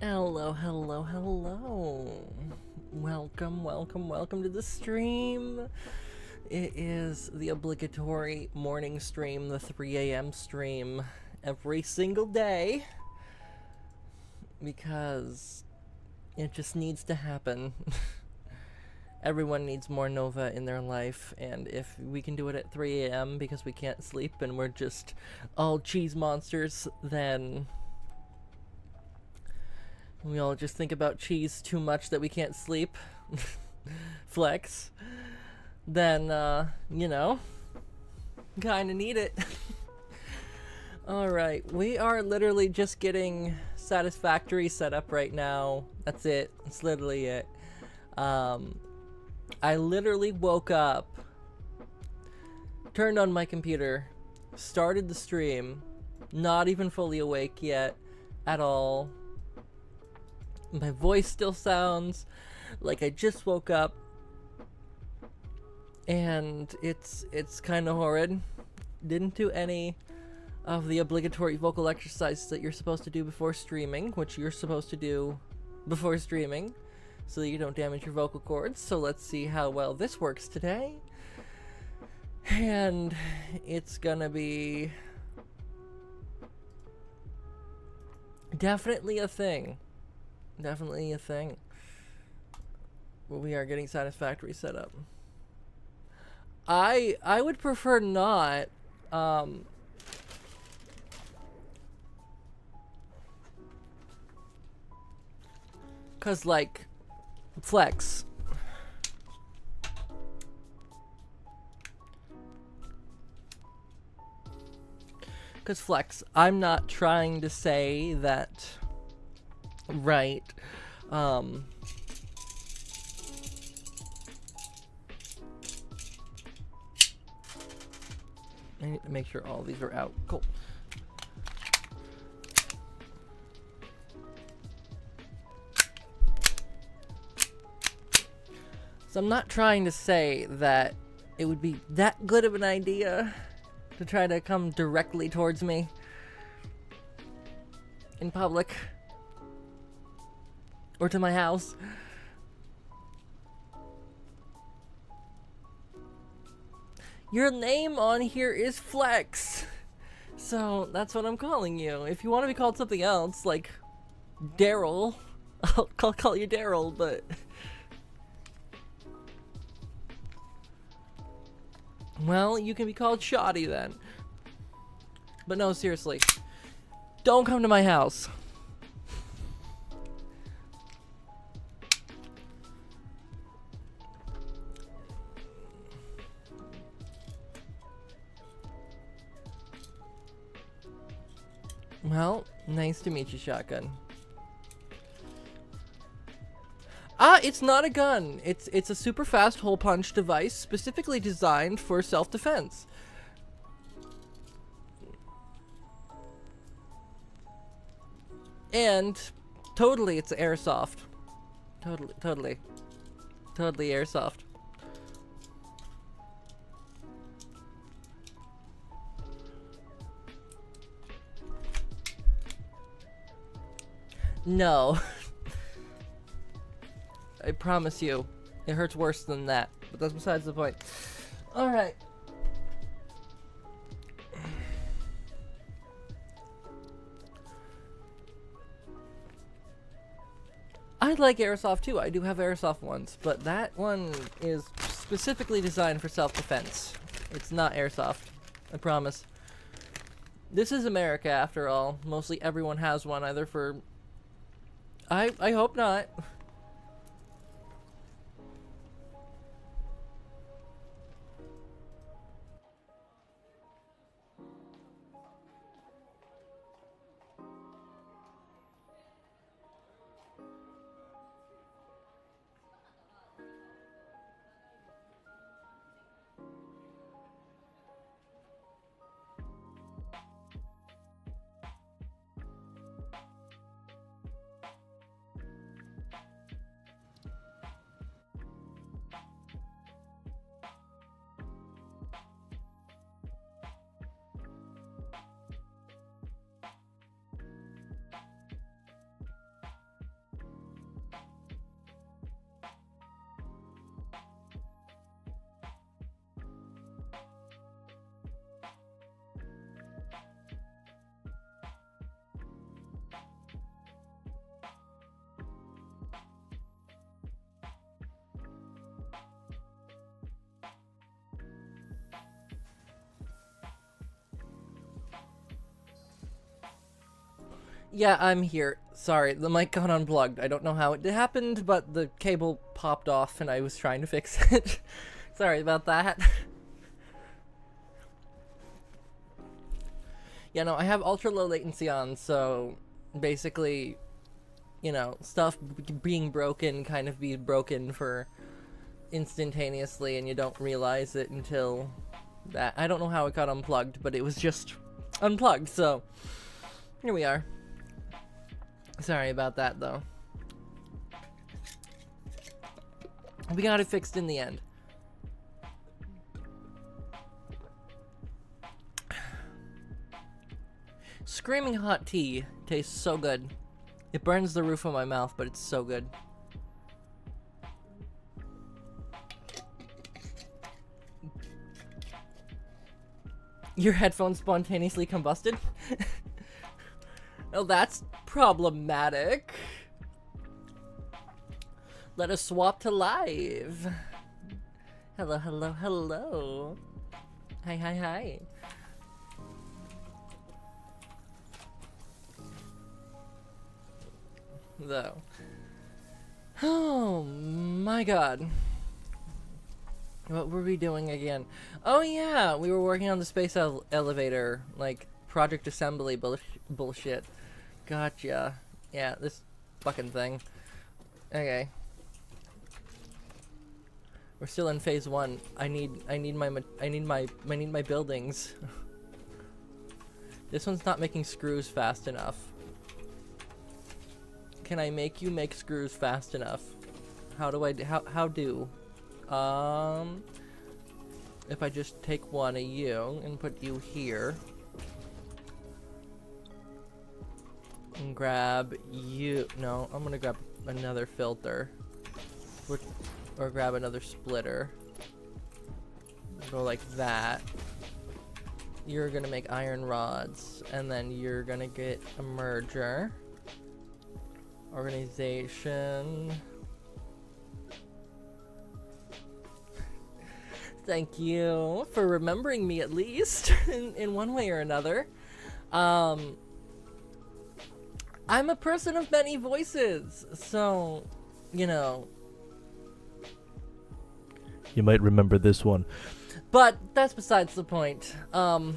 Hello, hello, hello. Welcome to the stream. It is the obligatory morning stream, the 3 a.m. stream, every single day. Because it just needs to happen. Everyone needs more Nova in their life, and if we can do it at 3 a.m. because we can't sleep and we're just all cheese monsters, then we all just think about cheese too much that we can't sleep. Flex. Then, kinda need it. Alright, we are literally just getting Satisfactory set up right now. That's it. That's literally it. I literally woke up, turned on my computer, started the stream, not even fully awake yet at all. My voice still sounds like I just woke up, and it's kind of horrid. Didn't do any of the obligatory vocal exercises that you're supposed to do before streaming, which you're supposed to do before streaming, so that you don't damage your vocal cords. So let's see how well this works today. And it's gonna be definitely a thing. Definitely a thing. Well, we are getting Satisfactory set up. I would prefer not. Cause like, Flex. Cause Flex, I'm not trying to say that, right, I need to make sure all these are out. Cool. So I'm not trying to say that it would be that good of an idea to try to come directly towards me in public or to my house. Your name on here is Flex, so that's what I'm calling you. If you want to be called something else, like Daryl, I'll call you Daryl, but well, you can be called Shoddy then. But no, seriously, don't come to my house. Well, nice to meet you, Shotgun. It's not a gun. It's a super fast hole punch device specifically designed for self-defense. And totally it's airsoft. Totally airsoft. No. I promise you, it hurts worse than that. But that's besides the point. Alright. I like airsoft too. I do have airsoft ones, but that one is specifically designed for self-defense. It's not airsoft. I promise. This is America after all. Mostly everyone has one, either for... I hope not. Yeah, I'm here. Sorry, the mic got unplugged. I don't know how it happened, but the cable popped off and I was trying to fix it. Sorry about that. Yeah, no, I have ultra low latency on, so basically, you know, stuff being broken kind of be broken for instantaneously and you don't realize it until that. I don't know how it got unplugged, but it was just unplugged, so here we are. Sorry about that, though. We got it fixed in the end. Screaming hot tea tastes so good. It burns the roof of my mouth, but it's so good. Your headphones spontaneously combusted? Well, that's problematic. Let us swap to live. Hello, hello, hello. Hi, hi, hi. Though. Oh my god. What were we doing again? Oh yeah, we were working on the space elevator, like project assembly bullshit. Gotcha. Yeah, this fucking thing. Okay. We're still in phase 1. I need my buildings. This one's not making screws fast enough. Can I make you make screws fast enough? How do I how do? If I just take one of you and put you here. And grab you. No, I'm gonna grab another filter. Or grab another splitter. Go like that. You're gonna make iron rods. And then you're gonna get a merger. Organization. Thank you for remembering me at least in one way or another. I'm a person of many voices, so, you know. You might remember this one. But that's besides the point. But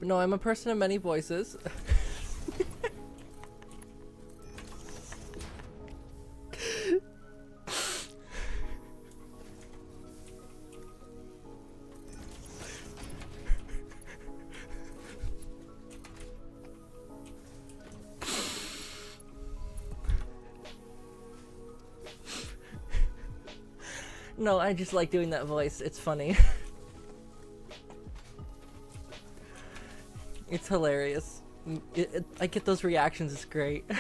no, I'm a person of many voices. No, I just like doing that voice. It's funny. It's hilarious. I get those reactions. It's great.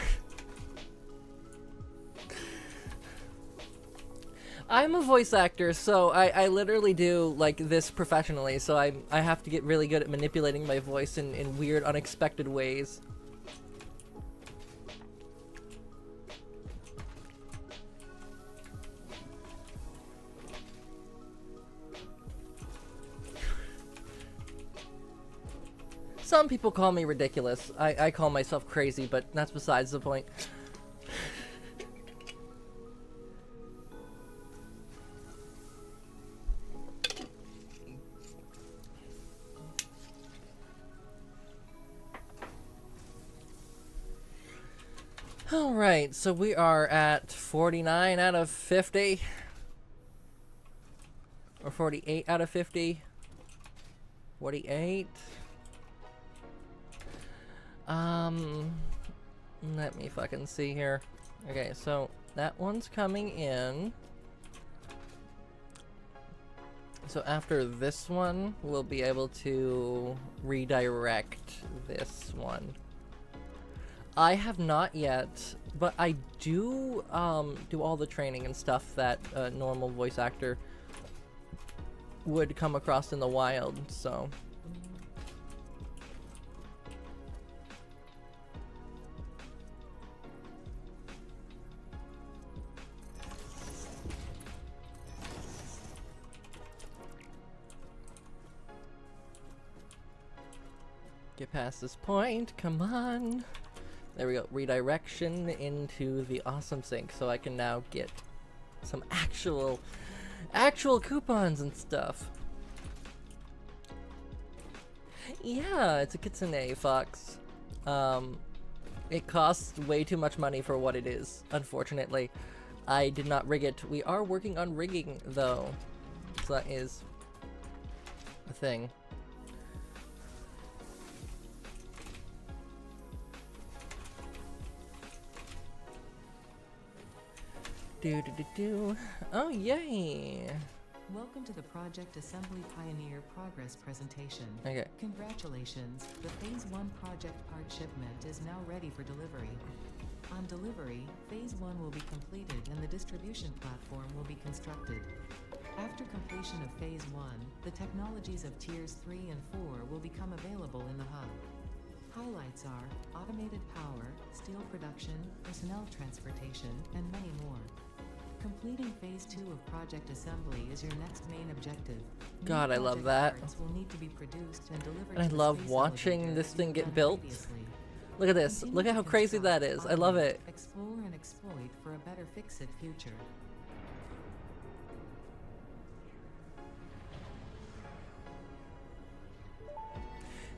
I'm a voice actor, so I literally do like this professionally. So I have to get really good at manipulating my voice in weird, unexpected ways. Some people call me ridiculous. I call myself crazy, but that's besides the point. Alright, so we are at 49 out of 50. Or 48 out of 50. 48. Let me fucking see here. Okay, so that one's coming in. So after this one, we'll be able to redirect this one. I have not yet, but I do do all the training and stuff that a normal voice actor would come across in the wild, so. Get past this point, come on. There we go, redirection into the awesome sink, so I can now get some actual coupons and stuff. Yeah, it's a kitsune fox. It costs way too much money for what it is, unfortunately. I did not rig it. We are working on rigging, though. So that is a thing. Oh, yay! Welcome to the Project Assembly Pioneer Progress presentation. Okay. Congratulations, the Phase 1 project part shipment is now ready for delivery. On delivery, Phase 1 will be completed and the distribution platform will be constructed. After completion of Phase 1, the technologies of Tiers 3 and 4 will become available in the hub. Highlights are automated power, steel production, personnel transportation, and many more. Completing Phase 2 of Project Assembly is your next main objective. God, I love Project that. parts will need to be produced and delivered And I to the love space watching elevator this as thing you've get done built. previously. Look at this. Continue Look at to how crazy that construct, is. I love automate, it. Explore and exploit for a better Fixit future.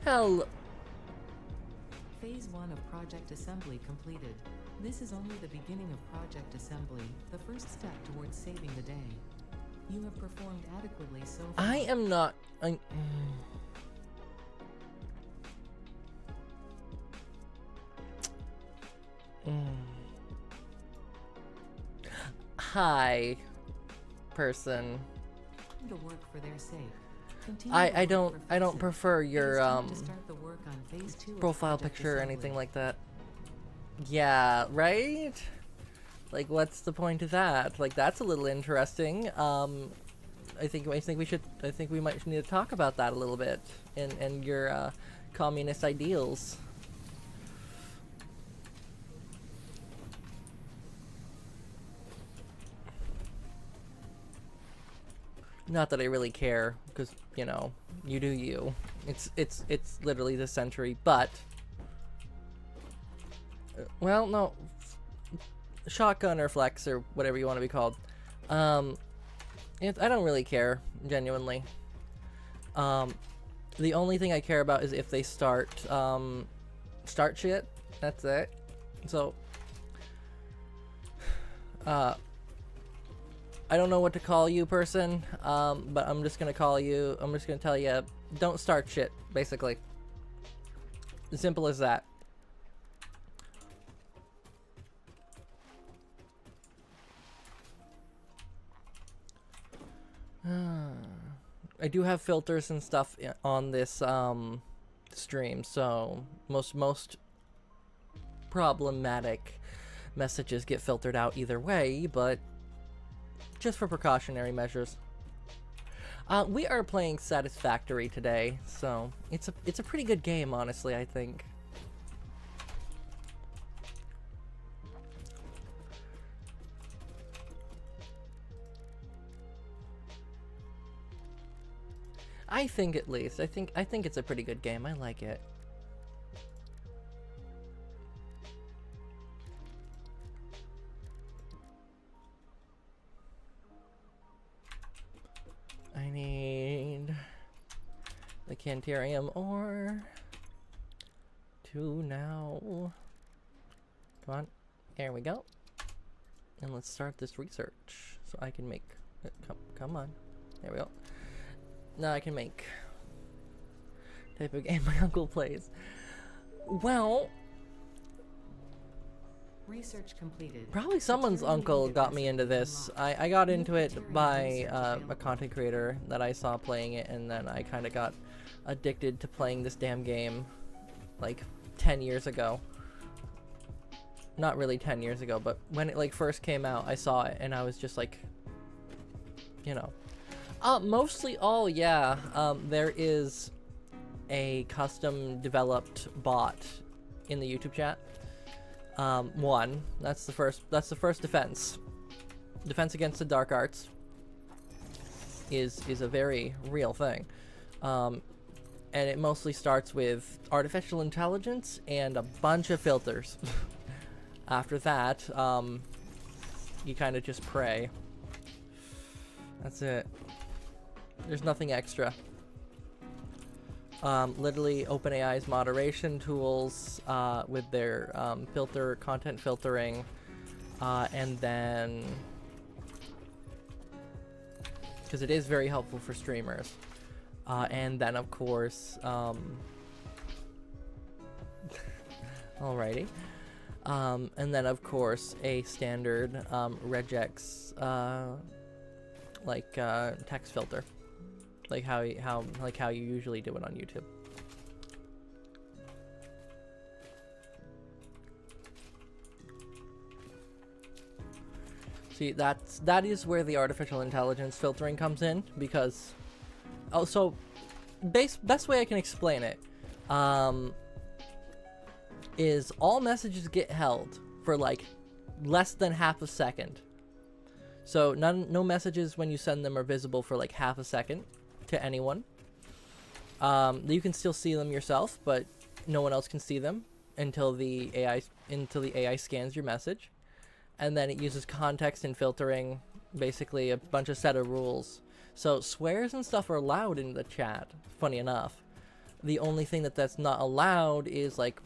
Hell, Phase 1 of Project Assembly completed. This is only the beginning of Project Assembly, the first step towards saving the day. You have performed adequately so far. I am not. Hi, person. To work for their sake. Continue I to work for don't Fixit. prefer It is your time to start the work on Phase 2 of profile Project picture or Assembly. anything like that. Yeah, right? Like, what's the point of that? Like, that's a little interesting. I think we might need to talk about that a little bit, and your communist ideals. Not that I really care, because you know, you do you. It's literally this century, but well, no, shotgun or flex or whatever you want to be called. I don't really care, genuinely. The only thing I care about is if they start shit. That's it. So, I don't know what to call you, person, but I'm just gonna tell you, don't start shit, basically. As simple as that. I do have filters and stuff on this stream, so most problematic messages get filtered out either way, but just for precautionary measures. We are playing Satisfactory today, so it's a pretty good game, honestly, I think. I think, at least. I think it's a pretty good game. I like it. I need the Cantarium ore to now. Come on. There we go. And let's start this research so I can make it. Come on. There we go. Now I can make type of game my uncle plays. Well, Research completed. probably someone's Material uncle needed got me into recipe this. unlocked. I got New into it material by research a available. content creator that I saw playing it, and then I kind of got addicted to playing this damn game like 10 years ago. Not really 10 years ago, but when it like first came out, I saw it and I was just like, you know. Mostly all, yeah. There is a custom developed bot in the YouTube chat. That's the first defense. Defense against the dark arts is a very real thing. And it mostly starts with artificial intelligence and a bunch of filters. After that, you kind of just pray. That's it. There's nothing extra. Literally OpenAI's moderation tools with their content filtering, and then, because it is very helpful for streamers. And then, of course, alrighty. And then, of course, a standard regex text filter, like how you usually do it on YouTube. See, that is where the artificial intelligence filtering comes in, because so best way I can explain it is all messages get held for like less than half a second. So no messages when you send them are visible for like half a second to anyone. You can still see them yourself, but no one else can see them until the AI scans your message. And then it uses context and filtering, basically a bunch of set of rules. So swears and stuff are allowed in the chat, funny enough. The only thing that's not allowed is, like,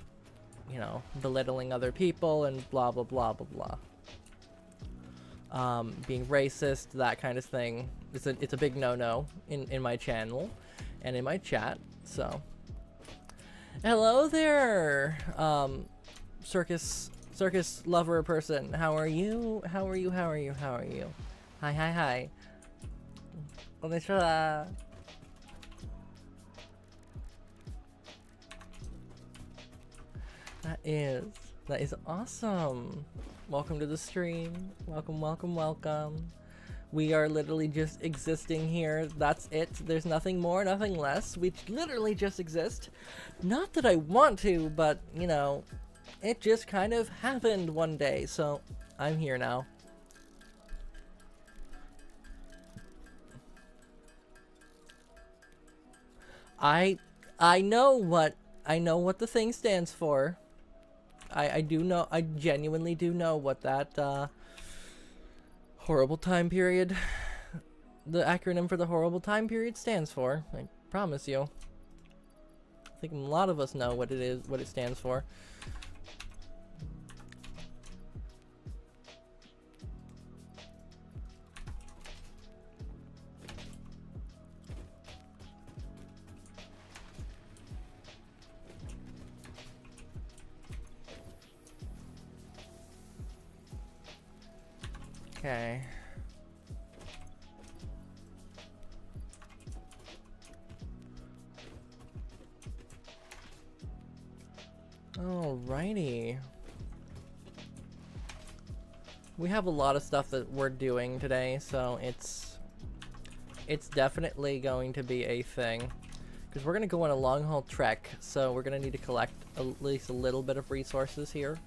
you know, belittling other people and blah blah blah blah blah. Being racist, that kind of thing. It's a big no-no in my channel and in my chat. So hello there, circus lover person. How are you? How are you? How are you? How are you? Hi. Konnichiwa. That is awesome. Welcome to the stream. Welcome. We are literally just existing here. That's it. There's nothing more, nothing less. We literally just exist. Not that I want to, but, you know, it just kind of happened one day, so I'm here now. I know what the thing stands for. I do know. I genuinely do know what that horrible time period, the acronym for the horrible time period stands for. I promise you. I think a lot of us know what it is, what it stands for. Okay. Alrighty. We have a lot of stuff that we're doing today, so it's definitely going to be a thing. Because we're going to go on a long haul trek, so we're going to need to collect at least a little bit of resources here.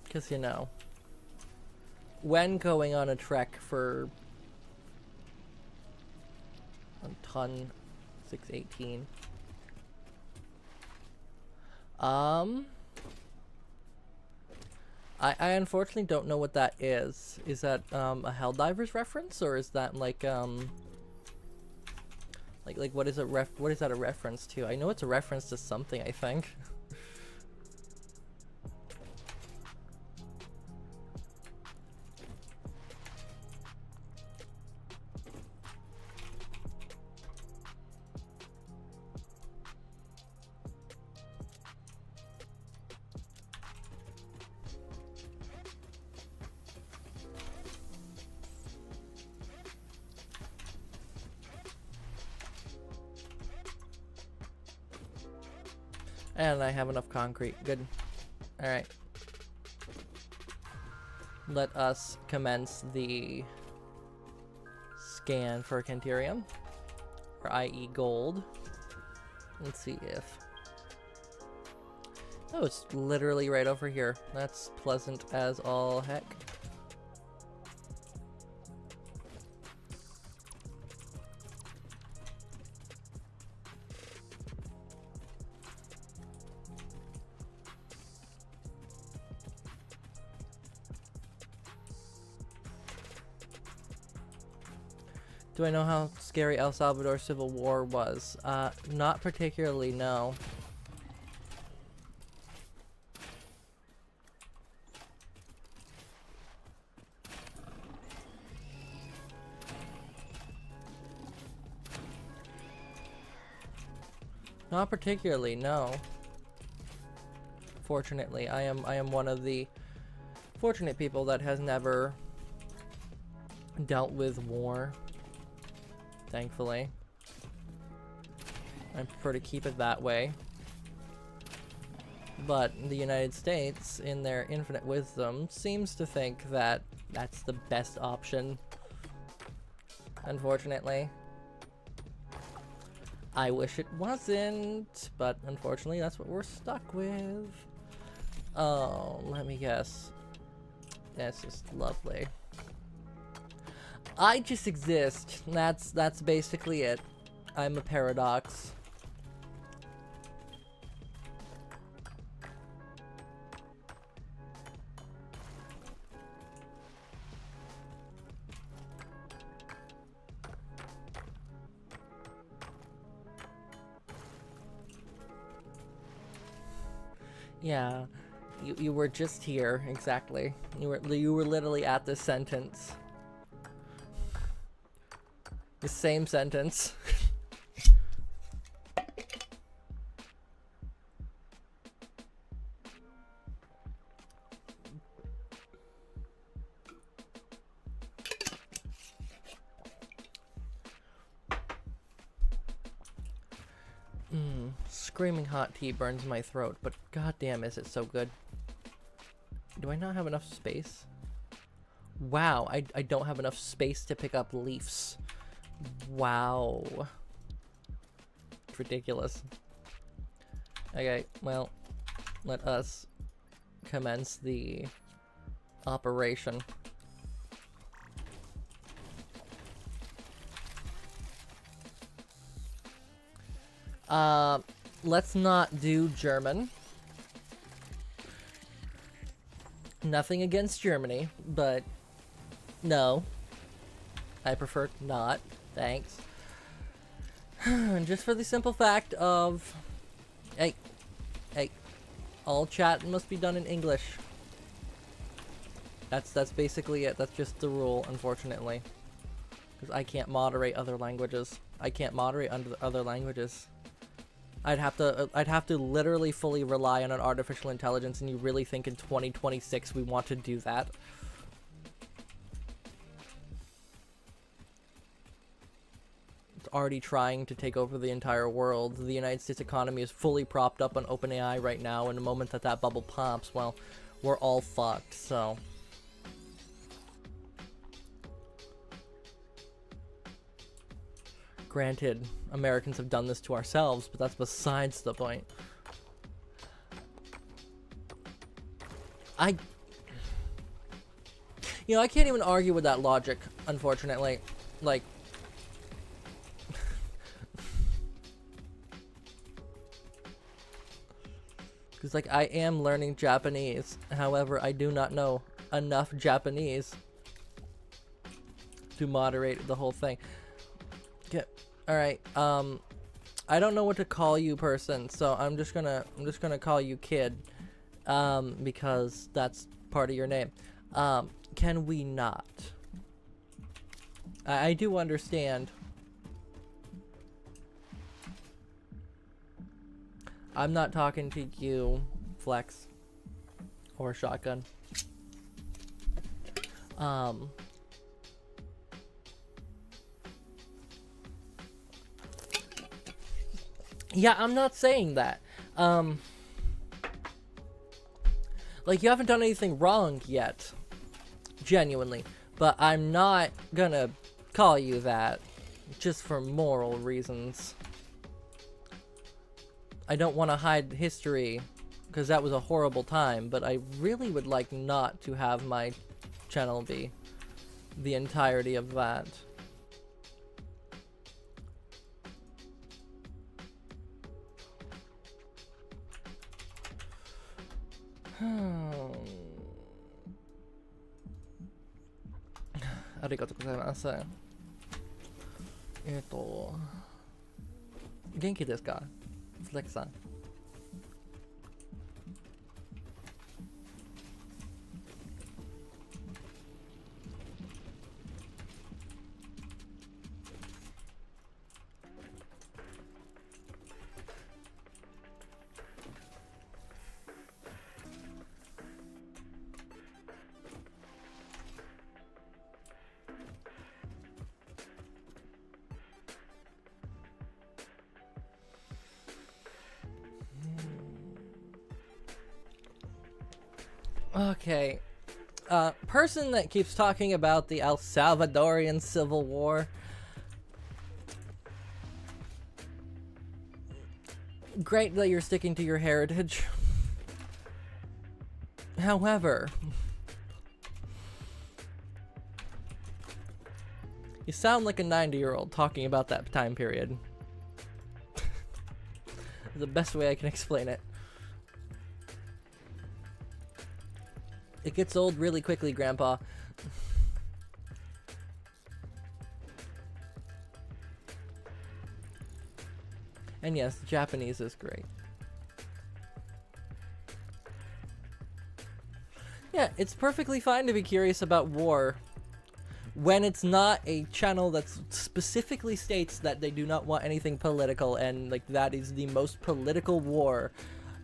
Because, you know, when going on a trek for a ton 618, I unfortunately don't know what that is. Is that a Helldivers reference, or is that like what is what is that a reference to? I know it's a reference to something, I think. And I have enough concrete. Good. Alright. Let us commence the scan for Cantirium, or i.e. gold. Let's see if... Oh, it's literally right over here. That's pleasant as all heck. Do I know how scary El Salvador Civil War was? Not particularly, no. Not particularly, no. Fortunately, I am one of the fortunate people that has never dealt with war. Thankfully. I prefer to keep it that way. But the United States, in their infinite wisdom, seems to think that that's the best option. Unfortunately. I wish it wasn't, but unfortunately that's what we're stuck with. Oh, let me guess. That's just lovely. I just exist. That's basically it. I'm a paradox. Yeah, you were just here, exactly. You were literally at this sentence. The same sentence. Screaming hot tea burns my throat, but goddamn is it so good. Do I not have enough space? Wow, I don't have enough space to pick up leaves. Wow. It's ridiculous. Okay, well, let us commence the operation. Let's not do German. Nothing against Germany, but no. I prefer not. Thanks. Just for the simple fact of, hey, all chat must be done in English. That's basically it. That's just the rule, unfortunately. Because I can't moderate other languages. I can't moderate other languages. I'd have to literally fully rely on an artificial intelligence, and you really think in 2026 we want to do that? It's already trying to take over the entire world. The United States economy is fully propped up on OpenAI right now, and the moment that that bubble pops, well, we're all fucked, so... Granted, Americans have done this to ourselves, but that's besides the point. You know, I can't even argue with that logic, unfortunately. Like... Because, like, I am learning Japanese. However, I do not know enough Japanese to moderate the whole thing. Alright, I don't know what to call you, person, so I'm just gonna call you kid, because that's part of your name. Can we not? I do understand. I'm not talking to you, Flex, or Shotgun. Yeah, I'm not saying that. Like, you haven't done anything wrong yet. Genuinely. But I'm not gonna call you that. Just for moral reasons. I don't want to hide history. Because that was a horrible time. But I really would like not to have my channel be the entirety of that. Arigatou gozaimasu. 元気ですか? Flex-san. Okay. Person that keeps talking about the El Salvadorian Civil War. Great that you're sticking to your heritage. However, you sound like a 90-year-old talking about that time period. The best way I can explain it. It gets old really quickly, Grandpa. And yes, Japanese is great. Yeah, it's perfectly fine to be curious about war when it's not a channel that specifically states that they do not want anything political, and like that is the most political war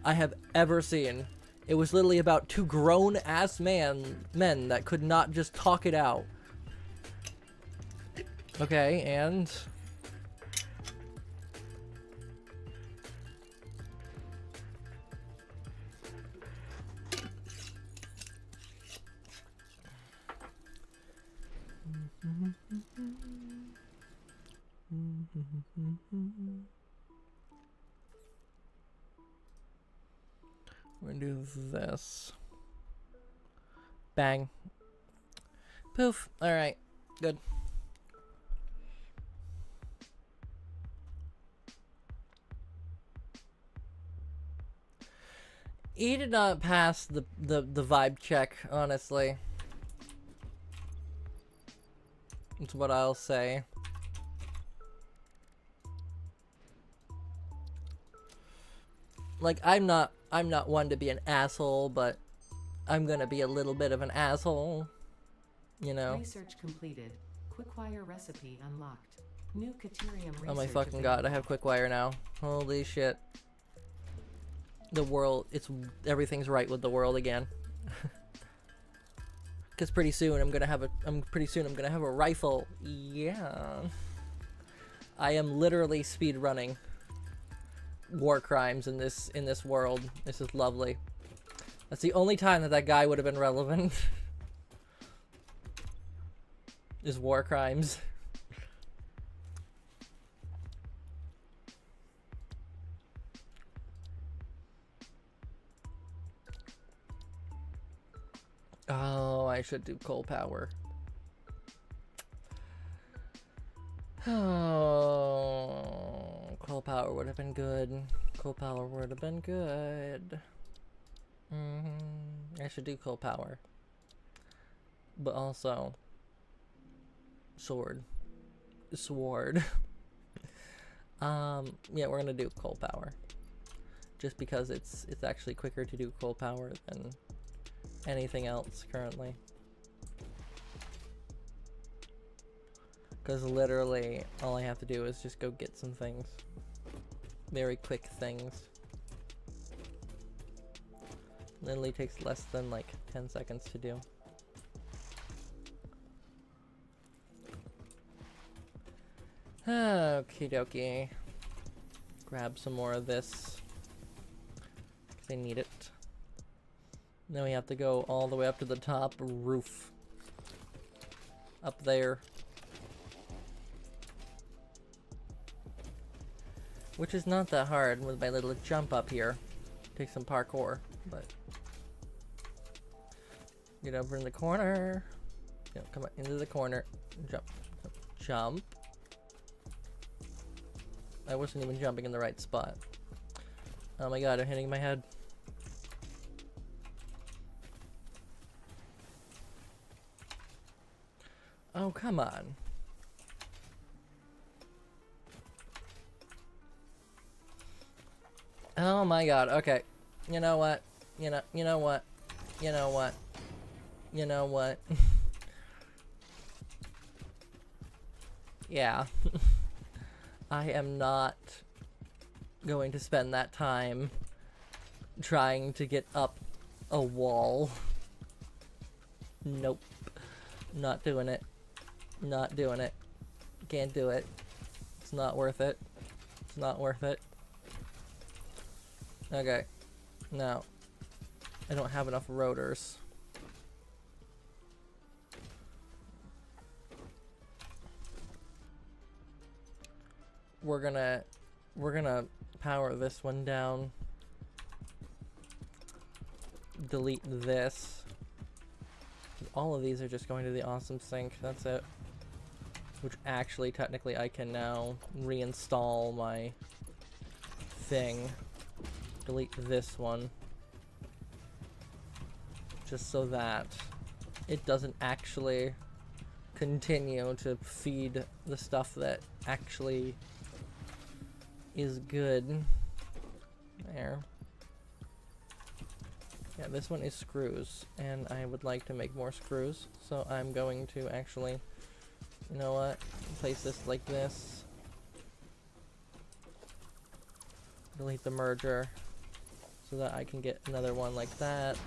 I have ever seen. It was literally about two grown-ass men that could not just talk it out. Okay, and... We're gonna do this. Bang. Poof. Alright. Good. He did not pass the vibe check, honestly. That's what I'll say. Like, I'm not one to be an asshole, but I'm gonna be a little bit of an asshole, you know. Research completed. Quickwire recipe unlocked. New Caterium research. Oh my fucking god, I have Quickwire now. Holy shit. The world, everything's right with the world again. Cause pretty soon I'm gonna have a rifle. Yeah. I am literally speed running war crimes in this world. This is lovely. That's the only time that guy would have been relevant. Is war crimes. Oh, I should do coal power. Oh, coal power would have been good. Coal power would have been good. I should do coal power. But also, sword. Yeah, we're gonna do coal power. Just because it's actually quicker to do coal power than anything else currently. Because literally all I have to do is just go get some things. Very quick things. Literally takes less than like 10 seconds to do. Okie dokie. Grab some more of this. Because I need it. Then we have to go all the way up to the top roof. Up there. Which is not that hard with my little jump up here. Take some parkour, but... Get over in the corner. Yeah, come on, into the corner. Jump. Jump. I wasn't even jumping in the right spot. Oh my god, I'm hitting my head. Oh, come on. Oh my god, okay. You know what? You know what? You know what? You know what? Yeah. I am not going to spend that time trying to get up a wall. Nope. Not doing it. Not doing it. Can't do it. It's not worth it. It's not worth it. Okay. Now, I don't have enough rotors. We're gonna power this one down. Delete this. All of these are just going to the awesome sink. That's it. Which actually, technically, I can now reinstall my thing. Delete this one. Just so that it doesn't actually continue to feed the stuff that actually is good. There. Yeah, this one is screws, and I would like to make more screws, so I'm going to actually, you know what, place this like this. Delete the merger, so that I can get another one like that.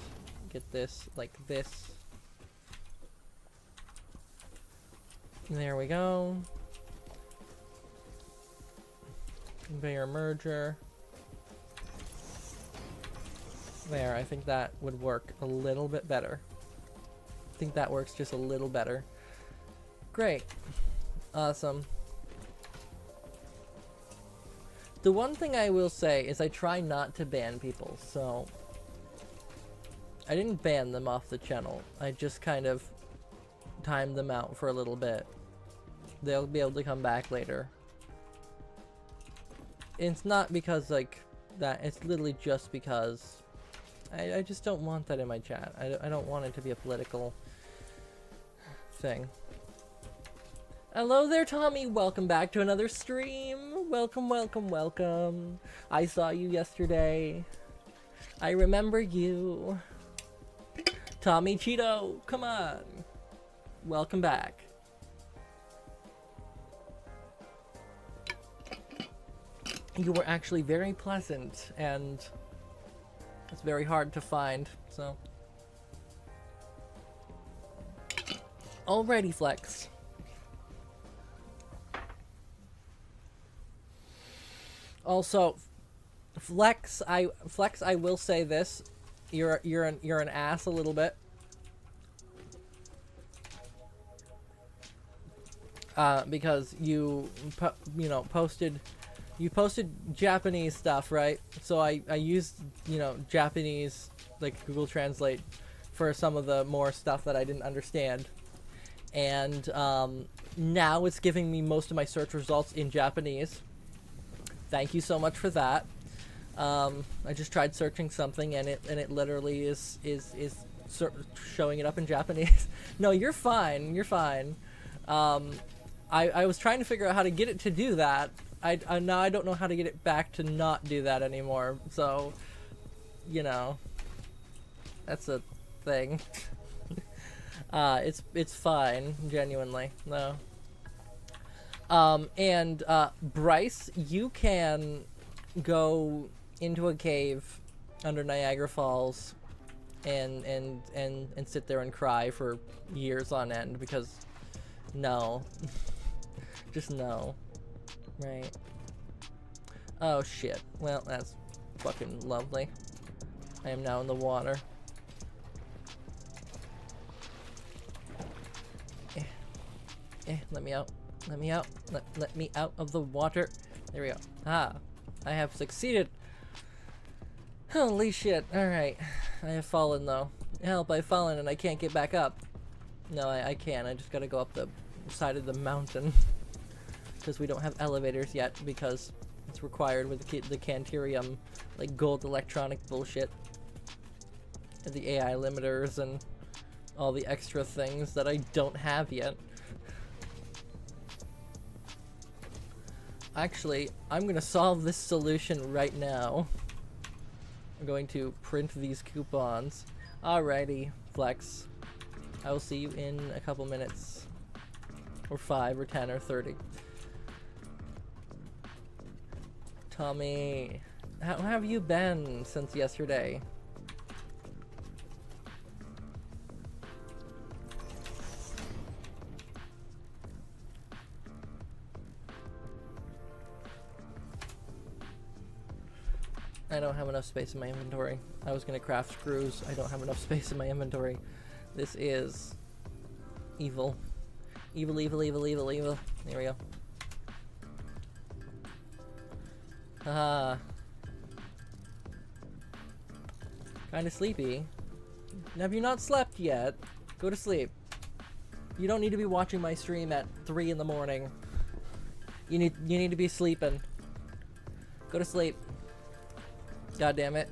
Get this like this. There we go. Conveyor merger. There, I think that would work a little bit better. I think that works just a little better. Great. Awesome. The one thing I will say is I try not to ban people, so I didn't ban them off the channel. I just kind of timed them out for a little bit. They'll be able to come back later. It's not because like that, it's literally just because I just don't want that in my chat. I don't want it to be a political thing. Hello there, Tommy. Welcome back to another stream. Welcome, welcome, welcome. I saw you yesterday. I remember you. Tommy Cheeto, come on. Welcome back. You were actually very pleasant, and it's very hard to find, so. Alrighty, Flex. Also, Flex, I will say this. You're an ass a little bit. Because you posted Japanese stuff, right? So I used, Japanese, like Google Translate for some of the more stuff that I didn't understand. And now it's giving me most of my search results in Japanese. Thank you so much for that. I just tried searching something and it literally is showing it up in Japanese. No, you're fine. You're fine. I was trying to figure out how to get it to do that. Now I don't know how to get it back to not do that anymore. So, that's a thing. It's fine, genuinely. No. And Bryce, you can go into a cave under Niagara Falls and sit there and cry for years on end because no. Just no. Right. Oh shit. Well, that's fucking lovely. I am now in the water. Let me out. Let me out. Let me out of the water. There we go. Ah. I have succeeded. Holy shit. Alright. I have fallen though. Help, I've fallen and I can't get back up. No, I can't. I just gotta go up the side of the mountain. Because we don't have elevators yet because it's required with the Cantirium, like gold electronic bullshit. And the AI limiters and all the extra things that I don't have yet. Actually, I'm gonna solve this solution right now. I'm going to print these coupons. Alrighty, Flex. I will see you in a couple minutes. Or 5 or 10 or 30. Tommy, how have you been since yesterday? I don't have enough space in my inventory. I was gonna craft screws. I don't have enough space in my inventory. This is evil. Evil, evil, evil, evil, evil. There we go. Haha. Kinda sleepy. Have you not slept yet? Go to sleep. You don't need to be watching my stream at 3 in the morning. You need to be sleeping. Go to sleep. God damn it.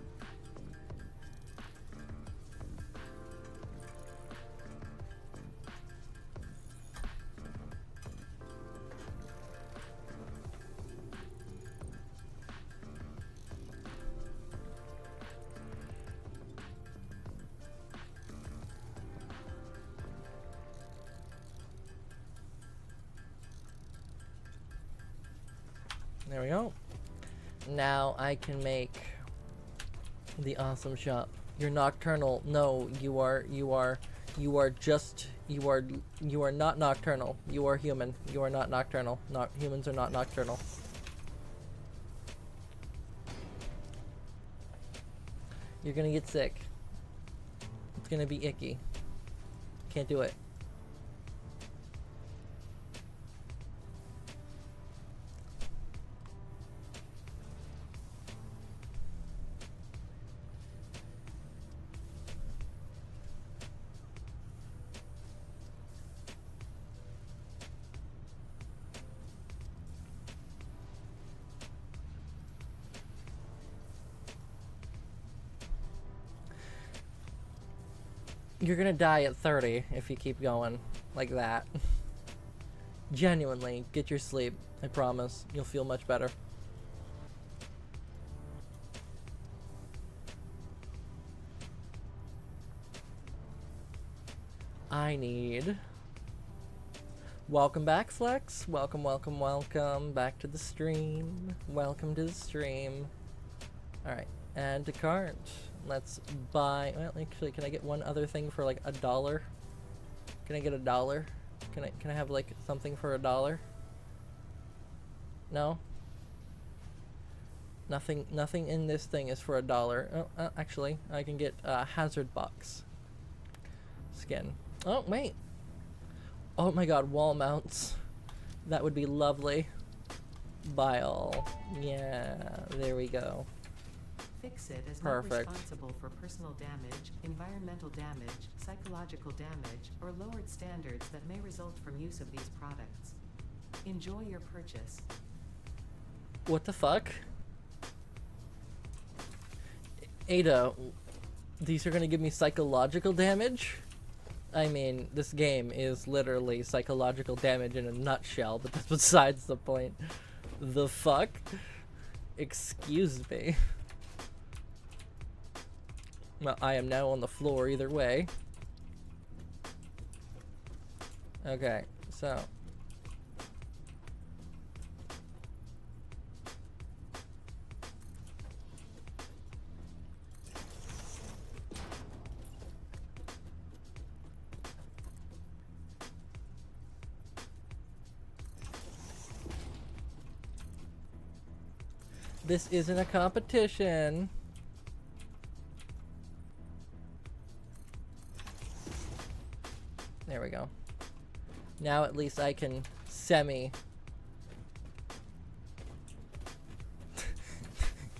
There we go. Now I can make the awesome shop. You're nocturnal. No, you are not nocturnal. You are human. You are not nocturnal. Humans are not nocturnal. You're gonna get sick. It's gonna be icky. Can't do it. You're gonna die at 30 if you keep going like that. Genuinely, get your sleep. I promise. You'll feel much better. I need... Welcome back, Flex. Welcome, welcome, welcome back to the stream. Welcome to the stream. Alright, add to cart. Let's buy... Well, actually, can I get one other thing for like $1? Can I get $1? Can I have like something for $1? No? Nothing in this thing is for $1. Oh, actually, I can get a hazard box skin. Oh, wait. Oh my god, wall mounts. That would be lovely. Buy all. Yeah, there we go. Fixit is Perfect. not responsible for personal damage, environmental damage, psychological damage, or lowered standards that may result from use of these products. Enjoy your purchase. What the fuck? Ada, these are gonna give me psychological damage? I mean, this game is literally psychological damage in a nutshell, but that's besides the point. The fuck? Excuse me. Well, I am now on the floor either way. Okay, so. This isn't a competition. There we go. Now at least I can semi.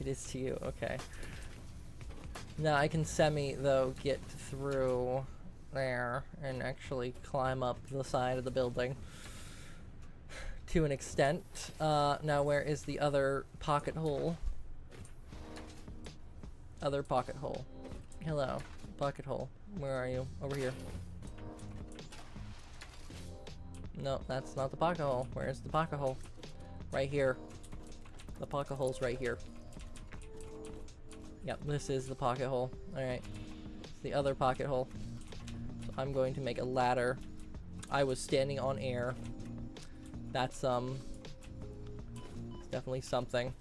It is to you, okay. Now I can semi, though, get through there and actually climb up the side of the building. To an extent. Now where is the other pocket hole? Other pocket hole. Hello, pocket hole. Where are you? Over here. No, that's not the pocket hole. Where's the pocket hole? Right here. The pocket hole's right here. Yep, this is the pocket hole. Alright. It's the other pocket hole. So I'm going to make a ladder. I was standing on air. That's, it's definitely something.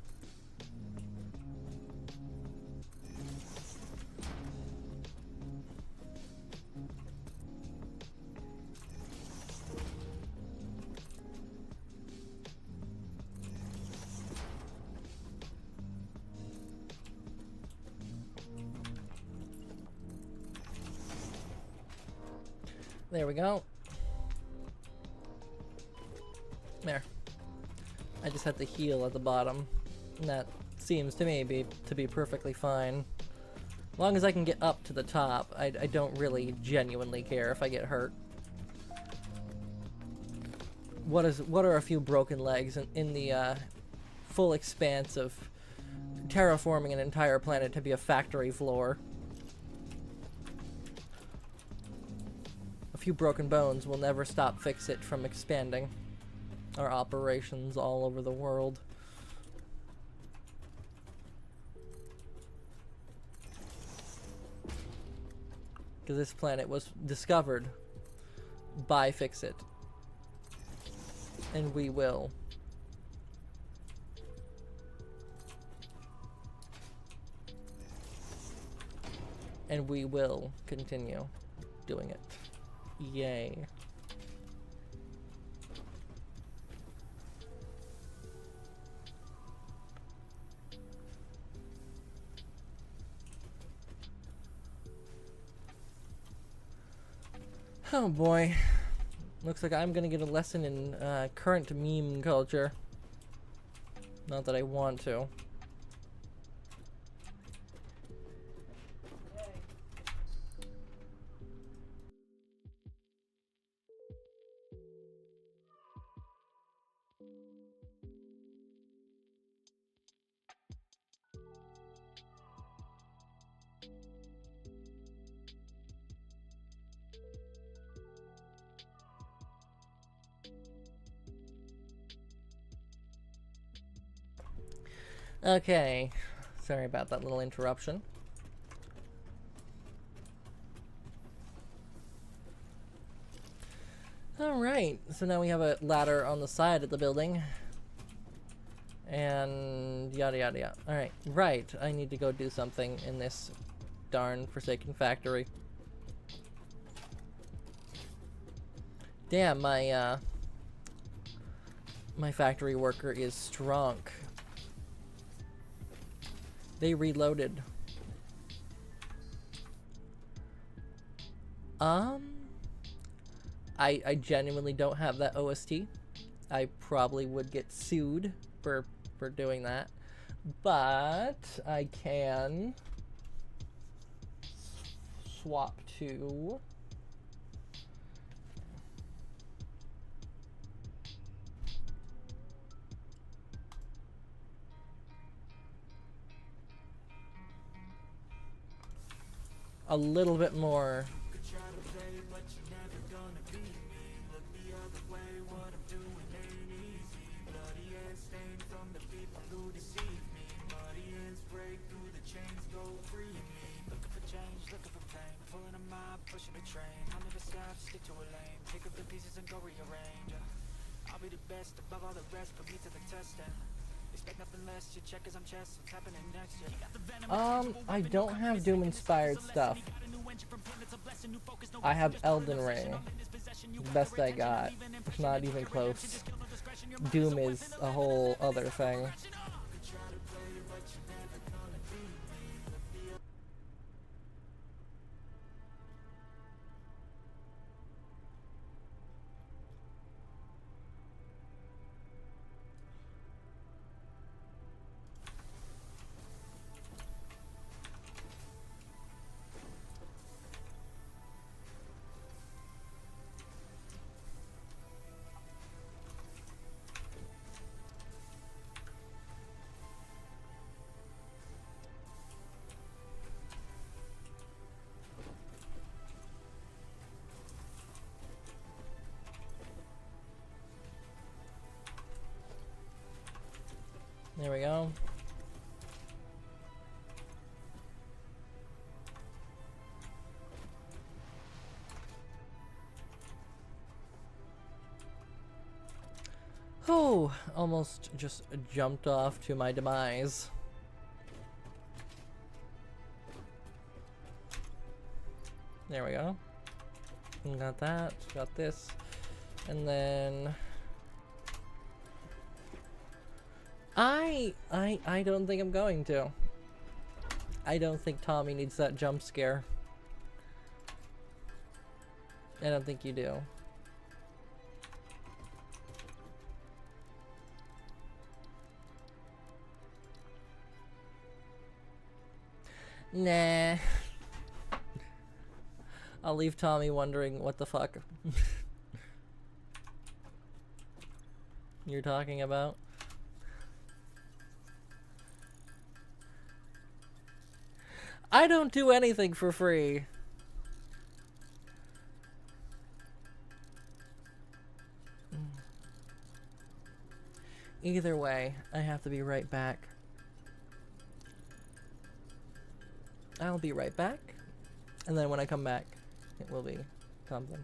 There we go. There. I just had to heal at the bottom. And that seems to me to be perfectly fine. As long as I can get up to the top, I don't really genuinely care if I get hurt. What are a few broken legs in the full expanse of terraforming an entire planet to be a factory floor? A few broken bones will never stop Fixit from expanding our operations all over the world. Because this planet was discovered by Fixit. And we will. And we will continue doing it. Yay. Oh boy. Looks like I'm gonna get a lesson in current meme culture. Not that I want to. Okay, sorry about that little interruption. Alright, so now we have a ladder on the side of the building. And yada yada yada. Alright, right, I need to go do something in this darn forsaken factory. Damn, my factory worker is strong. They reloaded. I genuinely don't have that OST. I probably would get sued for doing that. But I can swap to a little bit more. I don't have Doom inspired stuff. I have Elden Ring. The best I got. It's not even close. Doom is a whole other thing. There we go. Oh, almost just jumped off to my demise. There we go. Got that, got this. And then I don't think I'm going to. I don't think Tommy needs that jump scare. I don't think you do. Nah. I'll leave Tommy wondering what the fuck you're talking about. I don't do anything for free. Either way, I have to be right back. I'll be right back. And then when I come back, it will be something.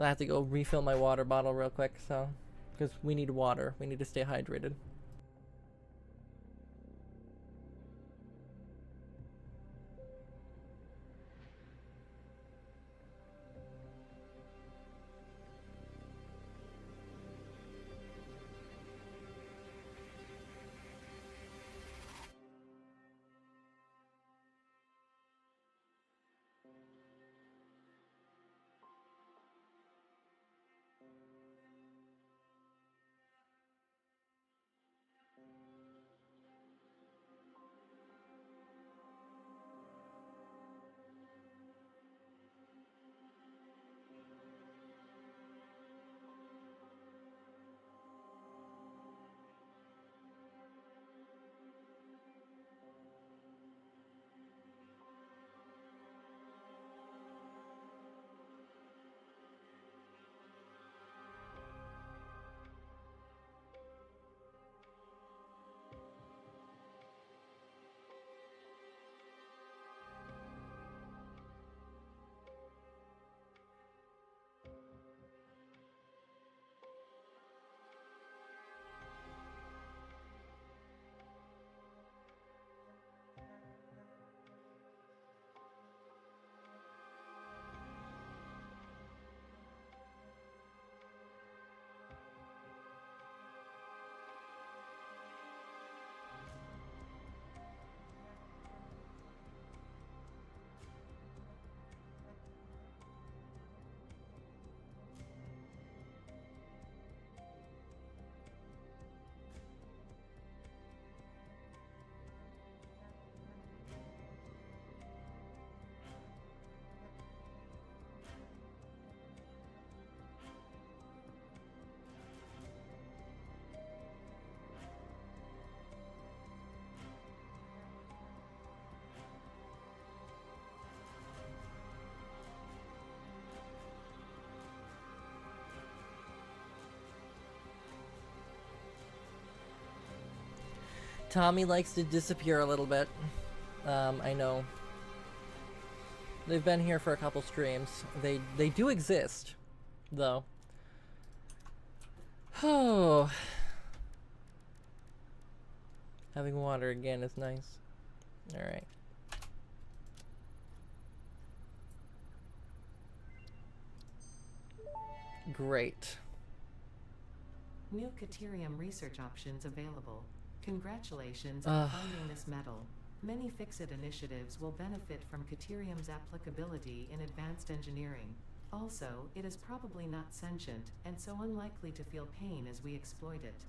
I have to go refill my water bottle real quick, so, because we need water. We need to stay hydrated. Tommy likes to disappear a little bit. I know. They've been here for a couple streams. They do exist, though. Oh. Having water again is nice. Alright. Great. New Caterium research options available. Congratulations on finding this metal. Many Fixit initiatives will benefit from Caterium's applicability in advanced engineering. Also, it is probably not sentient, and so unlikely to feel pain as we exploit it.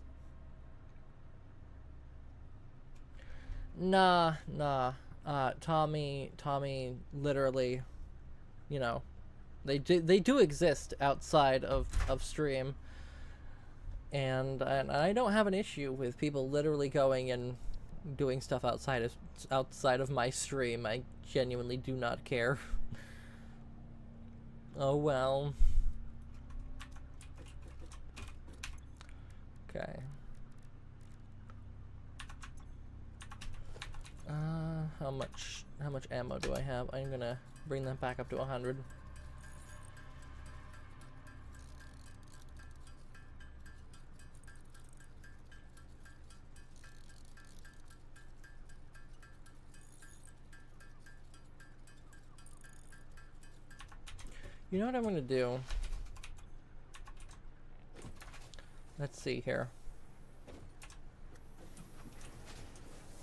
Nah. Tommy literally, you know, they do exist outside of stream. And I don't have an issue with people literally going and doing stuff outside of my stream. I genuinely do not care. Oh well. Okay. how much ammo do I have? I'm gonna bring them back up to 100. You know what I'm gonna do? Let's see here.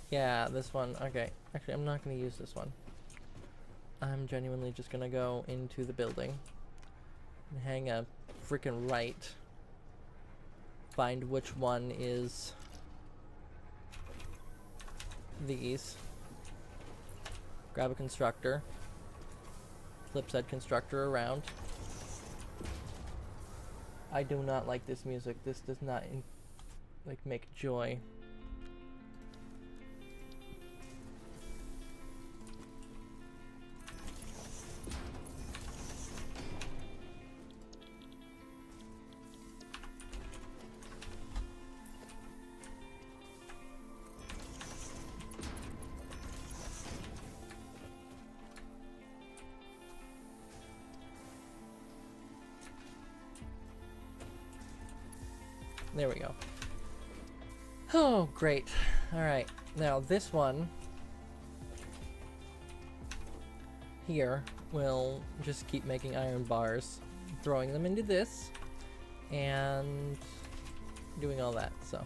Yeah, this one. Okay. Actually, I'm not gonna use this one. I'm genuinely just gonna go into the building and hang a freaking right. Find which one is these. Grab a constructor. Flip said constructor around. I do not like this music. This does not make joy. There we go. Oh, great. Alright, now this one here will just keep making iron bars, throwing them into this, and doing all that, so.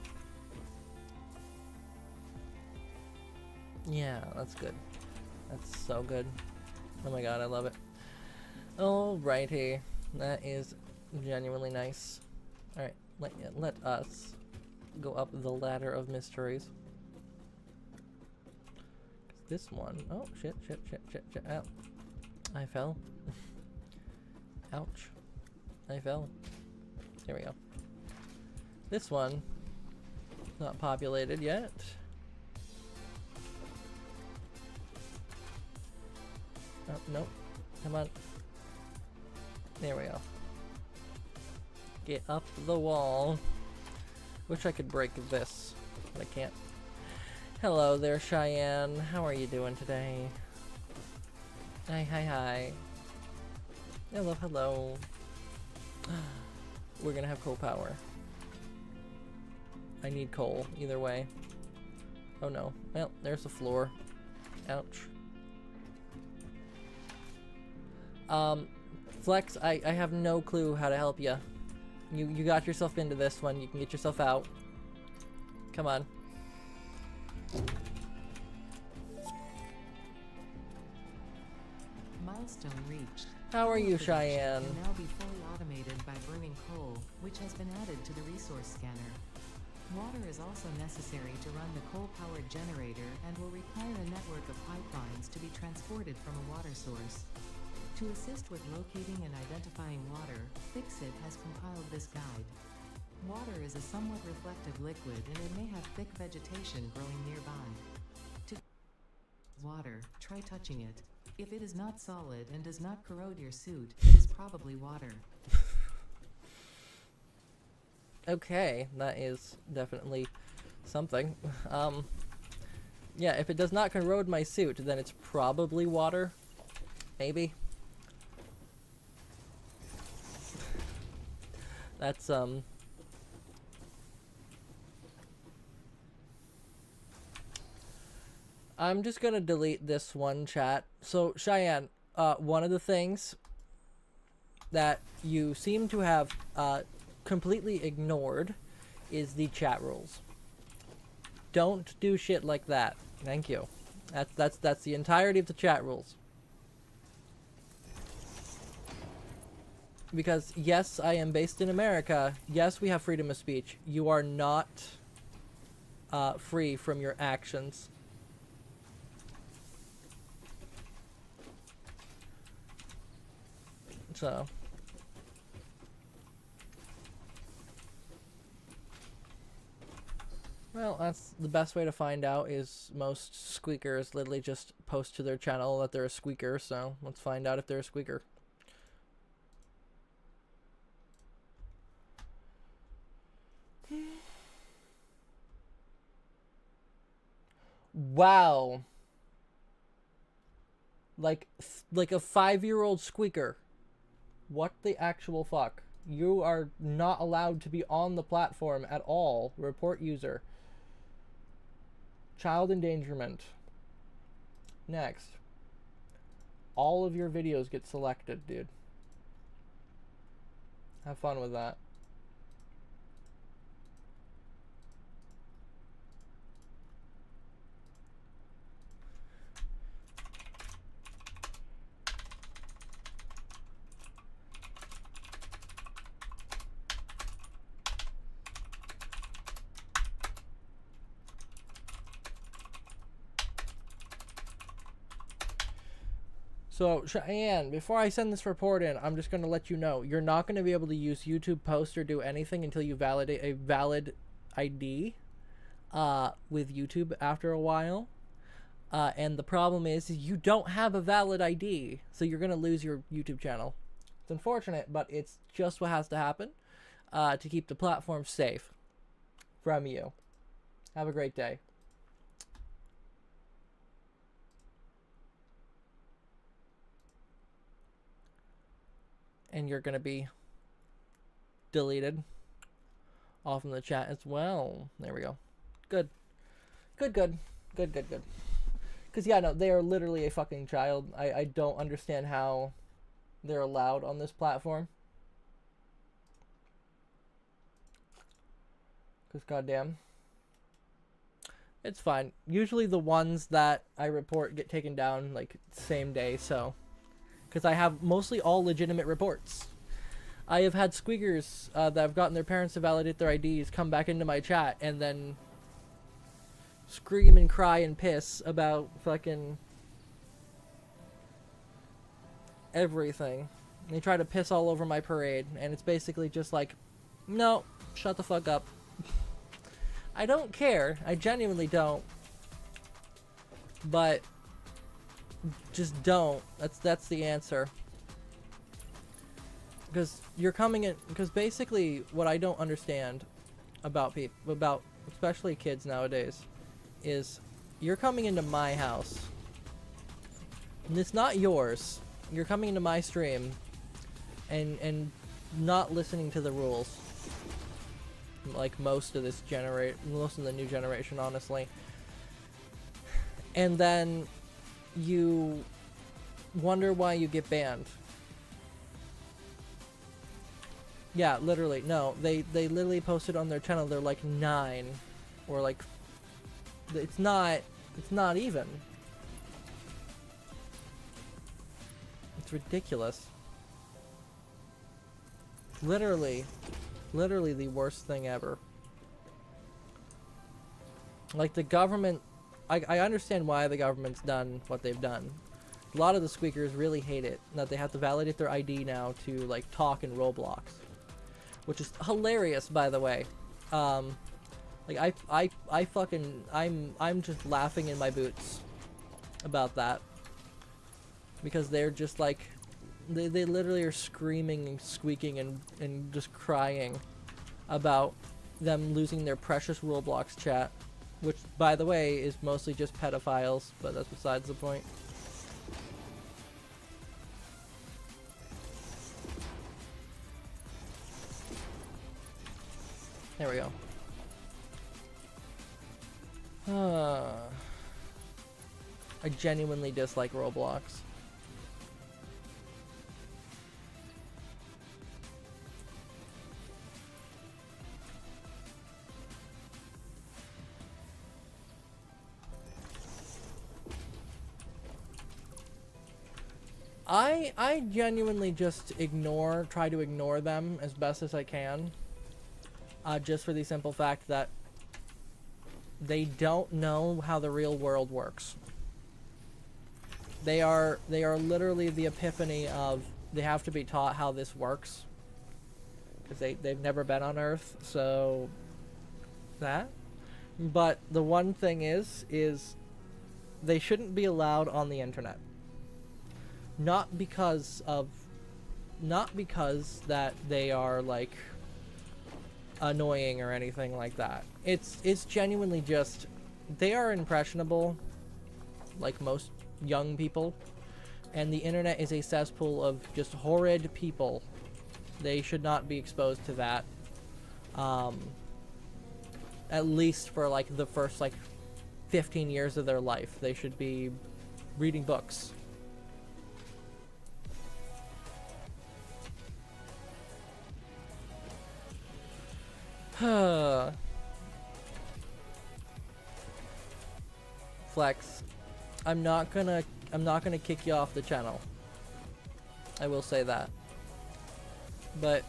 Yeah, that's good. That's so good. Oh my god, I love it. Alrighty. That is genuinely nice. Alright. Let us go up the ladder of mysteries. This one, oh shit, ow. I fell. Ouch. I fell. Here we go. This one, not populated yet. Oh, nope. Come on. There we go. Get up the wall. Wish I could break this, but I can't. Hello there, Cheyenne. How are you doing today? Hi. Hello. We're gonna have coal power. I need coal, either way. Oh no. Well, there's the floor. Ouch. Flex, I have no clue how to help you. You got yourself into this one. You can get yourself out. Come on. Milestone reached. How are you, Coal production Cheyenne? Can now be fully automated by burning coal, which has been added to the resource scanner. Water is also necessary to run the coal-powered generator and will require a network of pipelines to be transported from a water source. To assist with locating and identifying water, Fixit has compiled this guide. Water is a somewhat reflective liquid and it may have thick vegetation growing nearby. To water, try touching it. If it is not solid and does not corrode your suit, it is probably water. Okay, that is definitely something. Yeah, if it does not corrode my suit, then it's probably water. Maybe. That's, I'm just gonna delete this one chat. So, Cheyenne, one of the things that you seem to have, completely ignored is the chat rules. Don't do shit like that. Thank you. That's the entirety of the chat rules. Because, yes, I am based in America. Yes, we have freedom of speech. You are not free from your actions. So. Well, that's the best way to find out is most squeakers literally just post to their channel that they're a squeaker. So, let's find out if they're a squeaker. Wow. like a 5-year-old squeaker. What the actual fuck? You are not allowed to be on the platform at all. Report user. Child endangerment. Next. All of your videos get selected, dude. Have fun with that. So, Cheyenne, before I send this report in, I'm just going to let you know, you're not going to be able to use YouTube Post or do anything until you validate a valid ID with YouTube after a while. And the problem is you don't have a valid ID, so you're going to lose your YouTube channel. It's unfortunate, but it's just what has to happen to keep the platform safe from you. Have a great day. And you're going to be deleted off in the chat as well. There we go. Good. Good. Because, yeah, no, they are literally a fucking child. I don't understand how they're allowed on this platform. Because, goddamn. It's fine. Usually the ones that I report get taken down, like, same day, so... Because I have mostly all legitimate reports. I have had squeakers that have gotten their parents to validate their IDs come back into my chat and then scream and cry and piss about fucking everything. They try to piss all over my parade, and it's basically just like, no, shut the fuck up. I don't care. I genuinely don't. But... just don't. That's the answer. Because you're coming in. Because basically, what I don't understand about people, about especially kids nowadays, is you're coming into my house, and it's not yours. You're coming into my stream, and not listening to the rules. Like most of the new generation, honestly. And then you wonder why you get banned. Yeah, literally. No, they literally posted on their channel they're like 9 or like it's not even. It's ridiculous. Literally the worst thing ever. Like the government, I understand why the government's done what they've done. A lot of the squeakers really hate it, that they have to validate their ID now to like talk in Roblox, which is hilarious, by the way. Like I fucking I'm just laughing in my boots about that, because they're just like they literally are screaming and squeaking and just crying about them losing their precious Roblox chat. Which, by the way, is mostly just pedophiles, but that's besides the point. There we go. I genuinely dislike Roblox. I genuinely just try to ignore them as best as I can. Just for the simple fact that they don't know how the real world works. They are literally the epiphany of, they have to be taught how this works. Because they've never been on Earth, so that. But the one thing is they shouldn't be allowed on the internet. Not because that they are like annoying or anything like that. It's genuinely just they are impressionable, like most young people, And the internet is a cesspool of just horrid people. They should not be exposed to that. At least for like the first like 15 years of their life. They should be reading books. Flex, I'm not gonna kick you off the channel. I will say that. But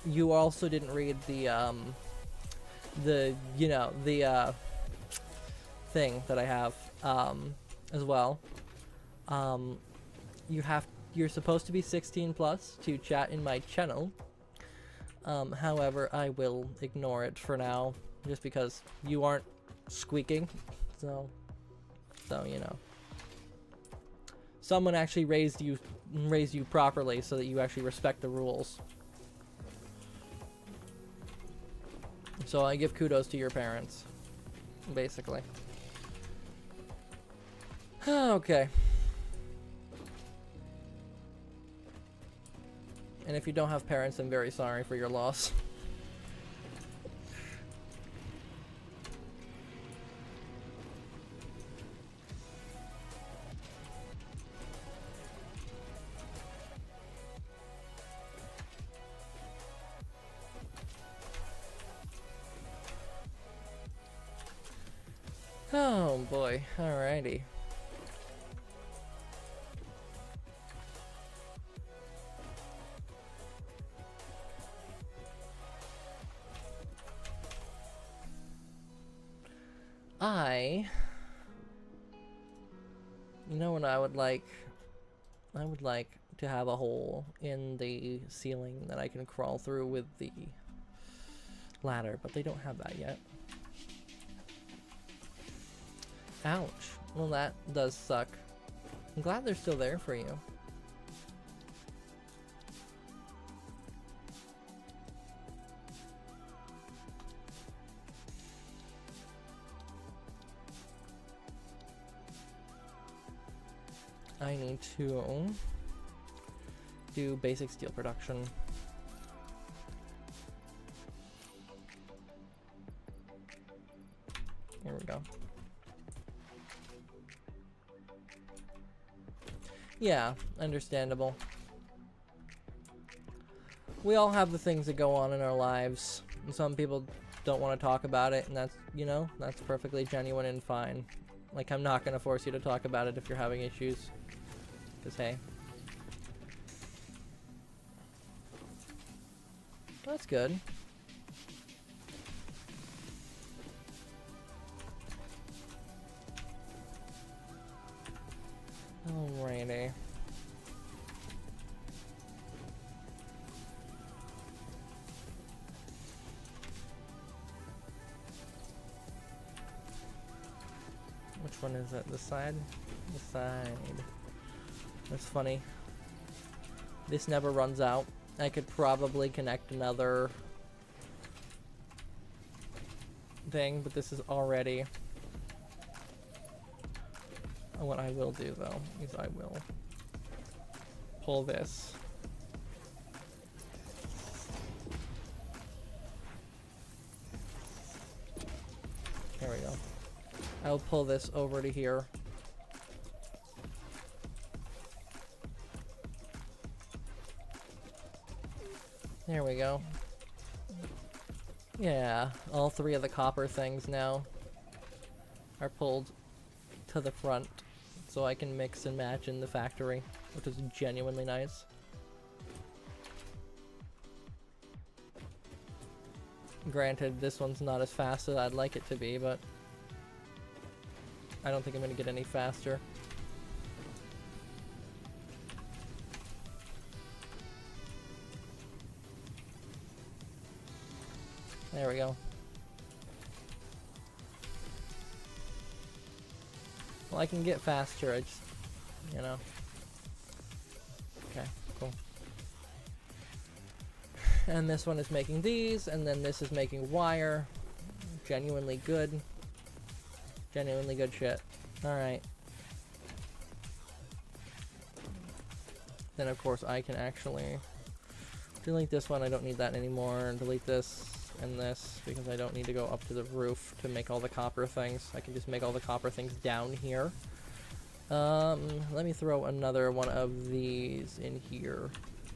you also didn't read the thing that I have as well. You're supposed to be 16 plus to chat in my channel. However, I will ignore it for now, just because you aren't squeaking. So you know. Someone actually raised you properly so that you actually respect the rules. So I give kudos to your parents, basically. Okay. And if you don't have parents, I'm very sorry for your loss. Oh boy, alrighty. You know what I would like? I would like to have a hole in the ceiling that I can crawl through with the ladder, but they don't have that yet. Ouch. Well, that does suck. I'm glad they're still there for you. I need to do basic steel production. Here we go. Yeah, understandable. We all have the things that go on in our lives, and some people don't want to talk about it, and that's, you know, that's perfectly genuine and fine. Like, I'm not gonna force you to talk about it if you're having issues. 'Cause hey. That's good. Alrighty. Which one is it? The side? The side. That's funny. This never runs out. I could probably connect another thing, but this is already... What I will do, though, is I will pull this. There we go. I'll pull this over to here. There we go. Yeah, all three of the copper things now are pulled to the front, so I can mix and match in the factory, which is genuinely nice. Granted, this one's not as fast as I'd like it to be, but I don't think I'm gonna get any faster. There we go. Well, I can get faster, I just, you know. Okay, cool. And this one is making these, and then this is making wire. Genuinely good. Genuinely good shit. Alright. then of course I can actually delete this one. I don't need that anymore. And delete this and this because I don't need to go up to the roof to make all the copper things. I can just make all the copper things down here. Let me throw another one of these in here.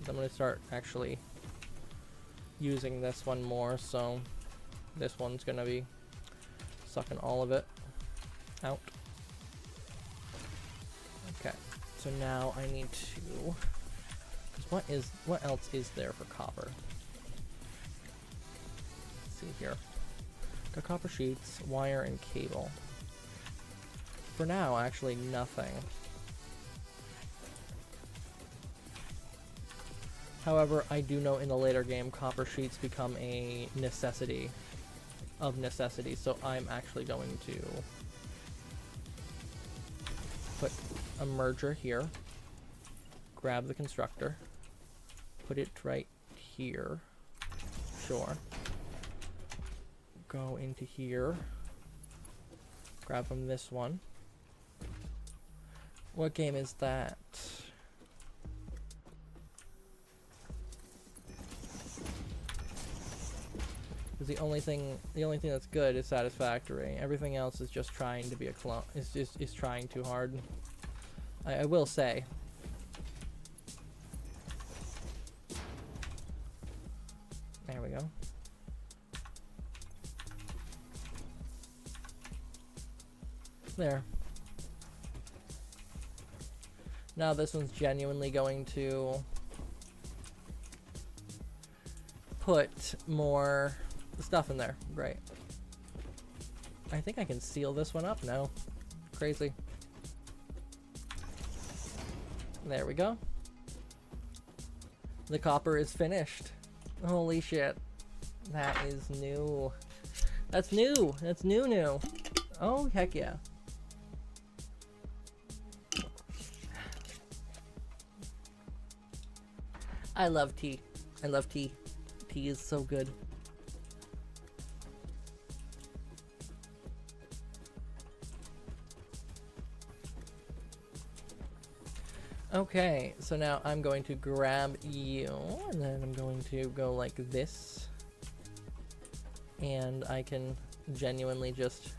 I'm going to start actually using this one more, so this one's going to be sucking all of it out. Okay, so now I need to... what else is there for copper? Let's see here. Got copper sheets, wire, and cable. For now, actually nothing. However, I do know in the later game, copper sheets become a necessity of necessity, so I'm actually going to put a merger here, grab the constructor, put it right here, sure, go into here, grab from this one. What game is that? Because the only thing that's good is Satisfactory. Everything else is just trying to be a clone. Is trying too hard. I will say. There we go. There. Now this one's genuinely going to put more stuff in there. Great. I think I can seal this one up now. Crazy. There we go. The copper is finished. Holy shit. That is new. That's new. That's new. Oh, heck yeah. I love tea. I love tea. Tea is so good. Okay, so now I'm going to grab you, and then I'm going to go like this. And I can genuinely just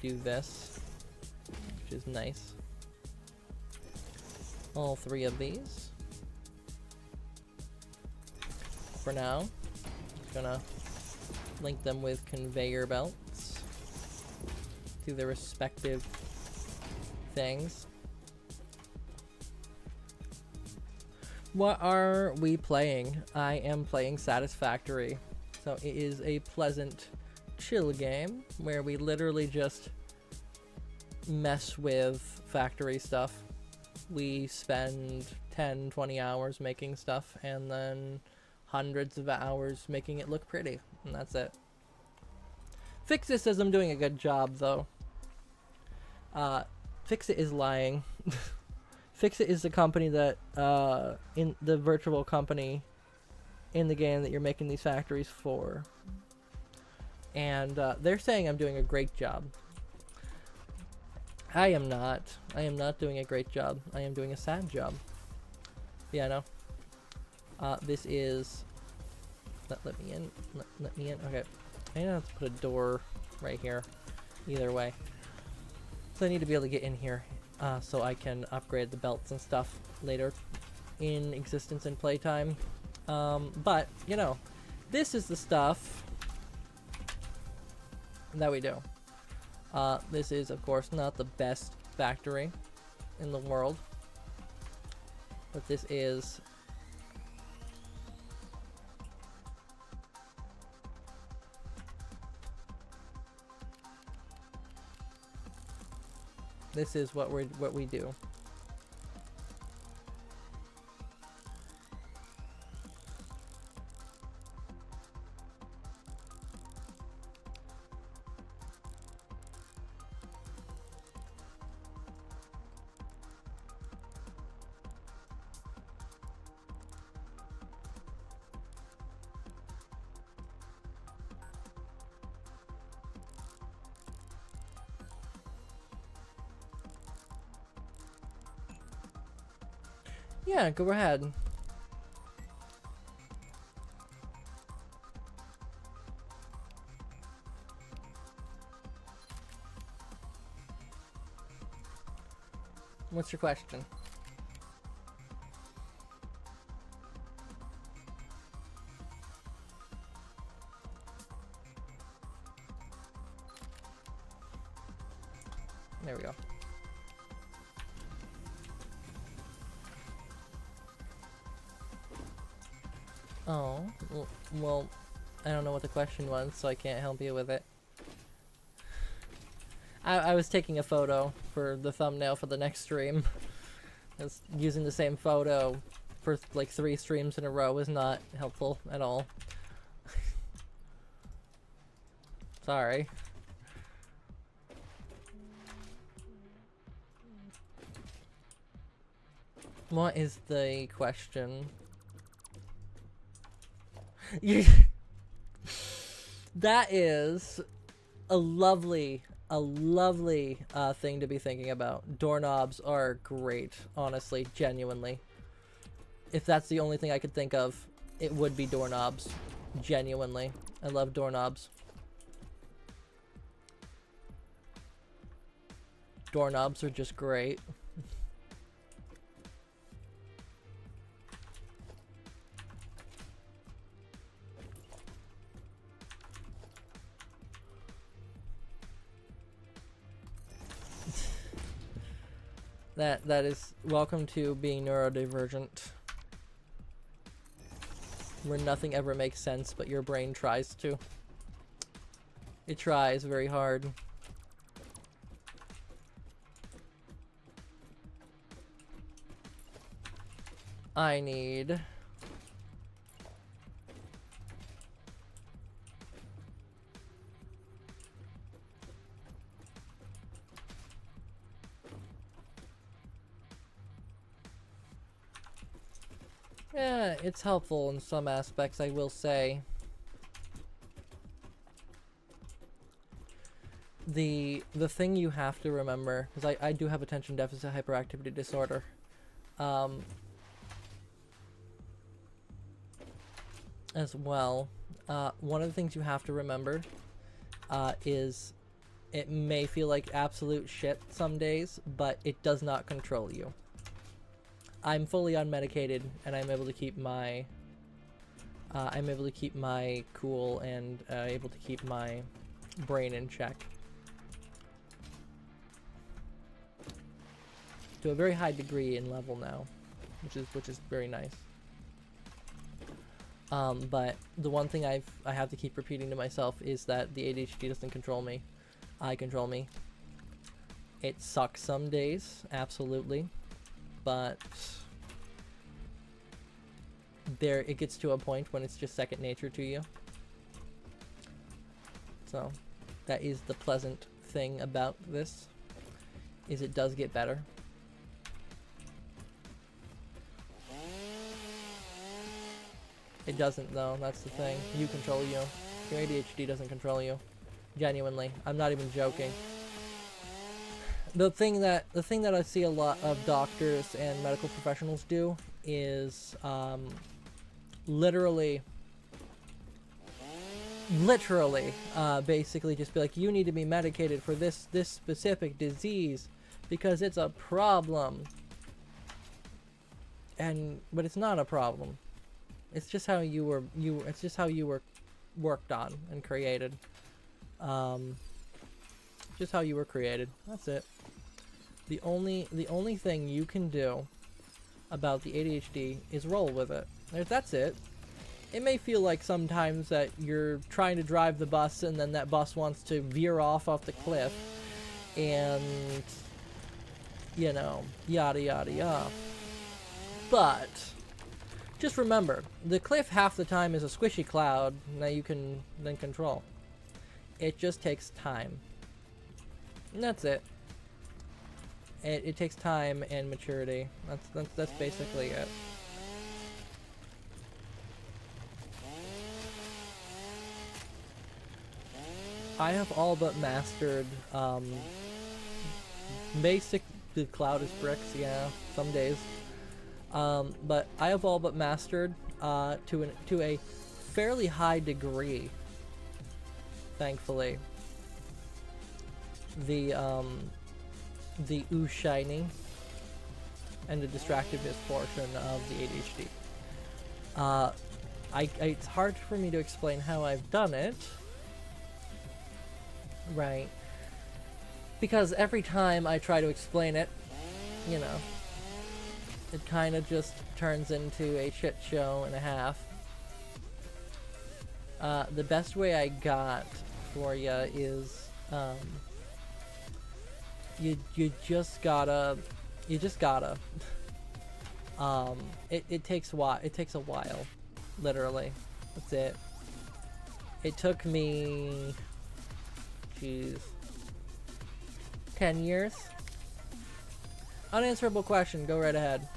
do this, which is nice. All three of these. For now, just gonna link them with conveyor belts to their respective things. What are we playing? I am playing Satisfactory. So it is a pleasant, chill game where we literally just mess with factory stuff. We spend 10, 20 hours making stuff and then hundreds of hours making it look pretty, and that's it. Fixit says I'm doing a good job, though. Fixit is lying. Fixit is the company that, in the virtual company in the game that you're making these factories for. And they're saying I'm doing a great job. I am not. I am not doing a great job. I am doing a sad job. Yeah, no. This is... Let me in. Let me in. Okay. I have to put a door right here. Either way. So I need to be able to get in here. So I can upgrade the belts and stuff later in existence in playtime. But, you know, this is the stuff that we do. This is, of course, not the best factory in the world. But this is... This is what we do. Yeah, go ahead. What's your question? There we go. Oh, well, I don't know what the question was, so I can't help you with it. I was taking a photo for the thumbnail for the next stream. I was using the same photo for like 3 streams in a row is not helpful at all. Sorry. What is the question? That is a lovely thing to be thinking about. Doorknobs are great, honestly, genuinely. If that's the only thing I could think of, it would be doorknobs. Genuinely. I love doorknobs. Doorknobs are just great. That is welcome to being neurodivergent. Where nothing ever makes sense, but your brain tries to. It tries very hard. I need... Yeah, it's helpful in some aspects, I will say. The thing you have to remember, because I do have attention deficit hyperactivity disorder. As well. One of the things you have to remember is it may feel like absolute shit some days, but it does not control you. I'm fully unmedicated, and I'm able to keep my cool and able to keep my brain in check to a very high degree in level now, which is very nice. But the one thing I have to keep repeating to myself is that the ADHD doesn't control me. I control me. It sucks some days, absolutely, but it gets to a point when it's just second nature to you. So that is the pleasant thing about this, is it does get better. It doesn't though, that's the thing. You control you. Your ADHD doesn't control you. Genuinely. I'm not even joking. The thing that I see a lot of doctors and medical professionals do is literally basically just be like, you need to be medicated for this specific disease because it's a problem. But it's not a problem. It's just how you were worked on and created. Just how you were created. That's it. The only thing you can do about the ADHD is roll with it. That's it. It may feel like sometimes that you're trying to drive the bus and then that bus wants to veer off the cliff and, you know, yada yada yada. But just remember, the cliff half the time is a squishy cloud that you can then control. It just takes time. And that's it. It takes time and maturity. That's basically it. I have all but mastered basic. The cloud is bricks, yeah, some days. But I have all but mastered to a fairly high degree, thankfully, the ooh shiny and the distractiveness portion of the ADHD. It's hard for me to explain how I've done it, right? Because every time I try to explain it, you know, it kind of just turns into a shit show and a half. The best way I got for you is, you just gotta, it takes a while, literally. That's it. It took me, jeez, 10 years? Unanswerable question, go right ahead.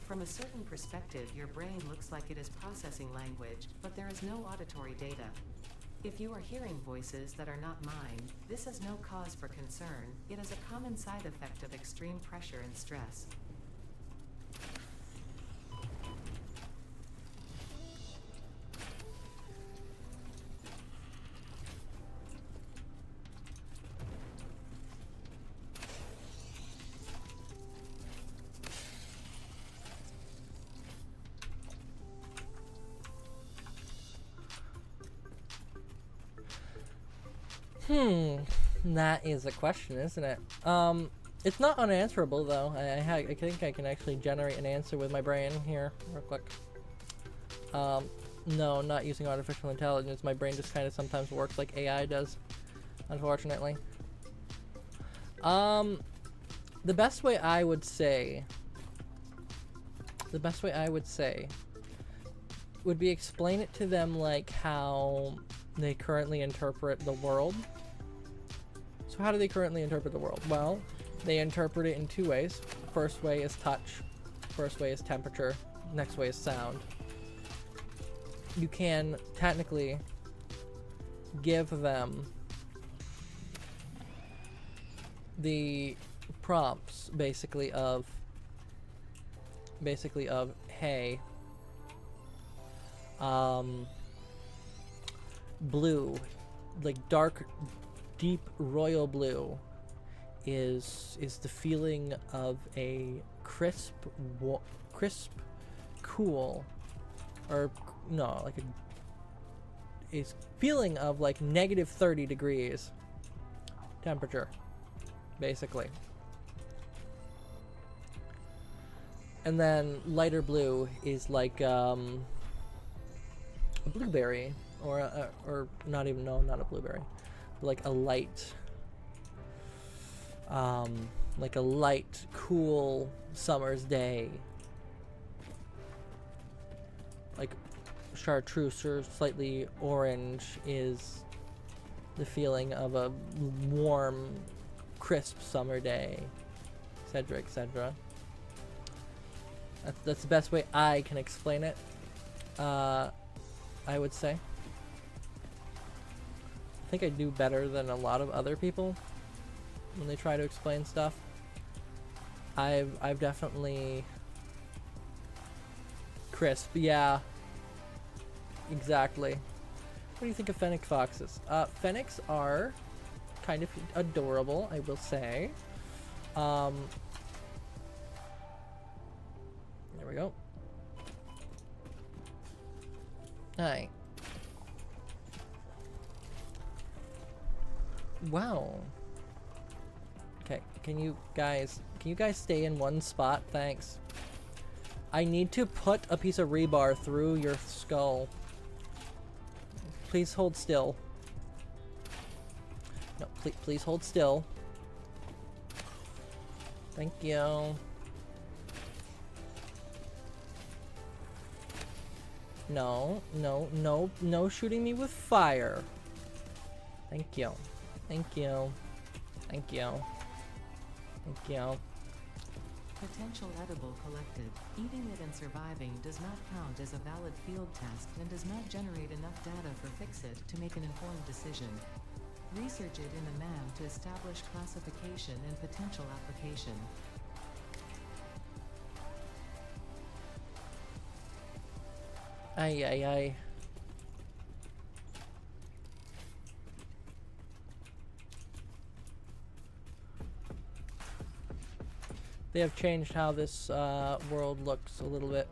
From a certain perspective, your brain looks like it is processing language, but there is no auditory data. If you are hearing voices that are not mine, this is no cause for concern. It is a common side effect of extreme pressure and stress. That is a question, isn't it? It's not unanswerable though. I think I can actually generate an answer with my brain here, real quick. No, not using artificial intelligence. My brain just kind of sometimes works like AI does, unfortunately. The best way I would say would be explain it to them like how they currently interpret the world. So how do they currently interpret the world? Well, they interpret it in two ways. First way is touch. First way is temperature. Next way is sound. You can technically give them the prompts basically of hey, blue, like dark, deep royal blue is the feeling of a crisp, cool, or no, like is feeling of like negative 30 degrees temperature, basically. And then lighter blue is like a blueberry, or not even, no, not a blueberry, but like a light, cool summer's day. Like chartreuse or slightly orange is the feeling of a warm, crisp summer day, etc., etc. That's the best way I can explain it, I would say. I think I do better than a lot of other people when they try to explain stuff. I've definitely... Crisp, yeah. Exactly. What do you think of fennec foxes? Fennecs are kind of adorable, I will say. There we go. Hi. Wow. Okay, can you guys stay in one spot? Thanks. I need to put a piece of rebar through your skull. Please hold still. No, please hold still. Thank you. No, no, no, no shooting me with fire. Thank you. Thank you. Thank you. Thank you. Potential edible collected. Eating it and surviving does not count as a valid field test and does not generate enough data for Fixit to make an informed decision. Research it in the MAM to establish classification and potential application. Ay, ay, ay. They have changed how this world looks a little bit.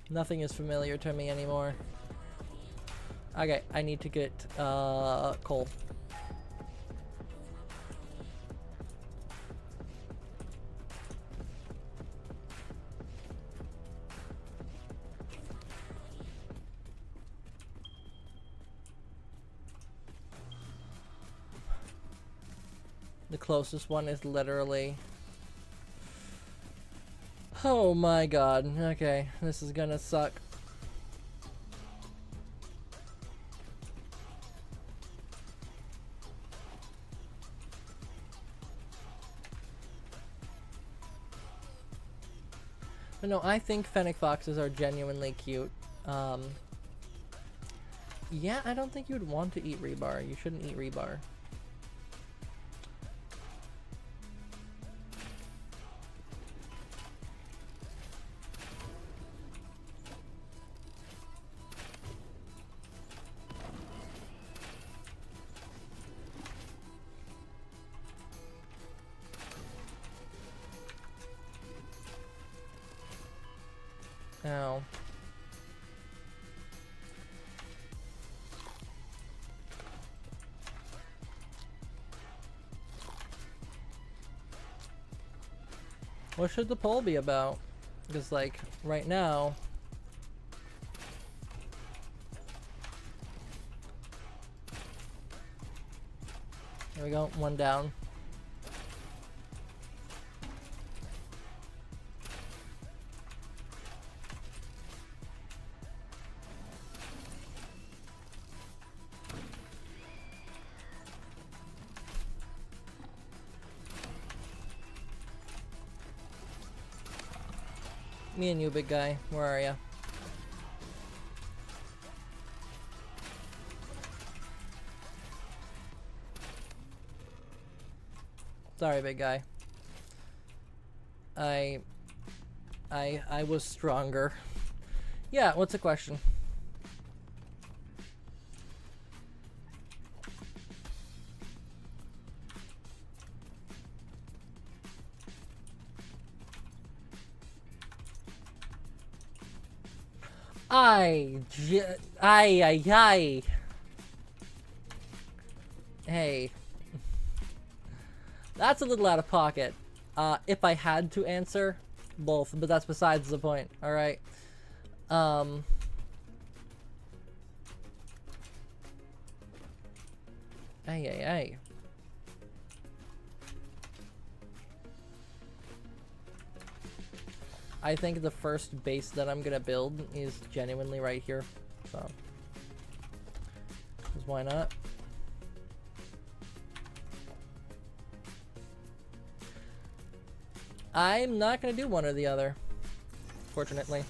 Nothing is familiar to me anymore. Okay, I need to get coal. The closest one is literally... Oh my god. Okay, this is gonna suck. But no, I think fennec foxes are genuinely cute. Yeah, I don't think you'd want to eat rebar. You shouldn't eat rebar. Ow. What should the poll be about? Because, like, right now... There we go, one down. Me and you, big guy. Where are ya? Sorry, big guy. I was stronger. Yeah, what's the question? Ay. Hey. That's a little out of pocket. If I had to answer, both, but that's besides the point, alright? Ay. I think the first base that I'm gonna build is genuinely right here, so. 'Cause why not? I'm not gonna do one or the other, fortunately.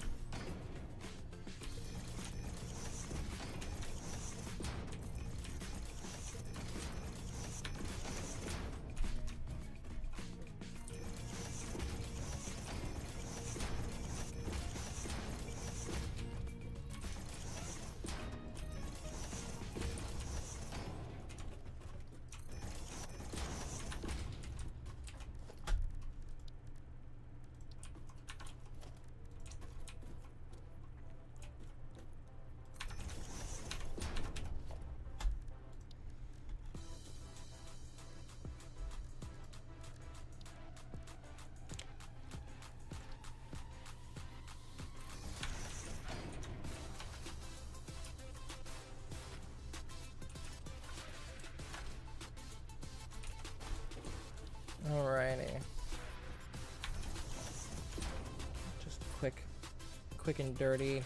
quick and dirty.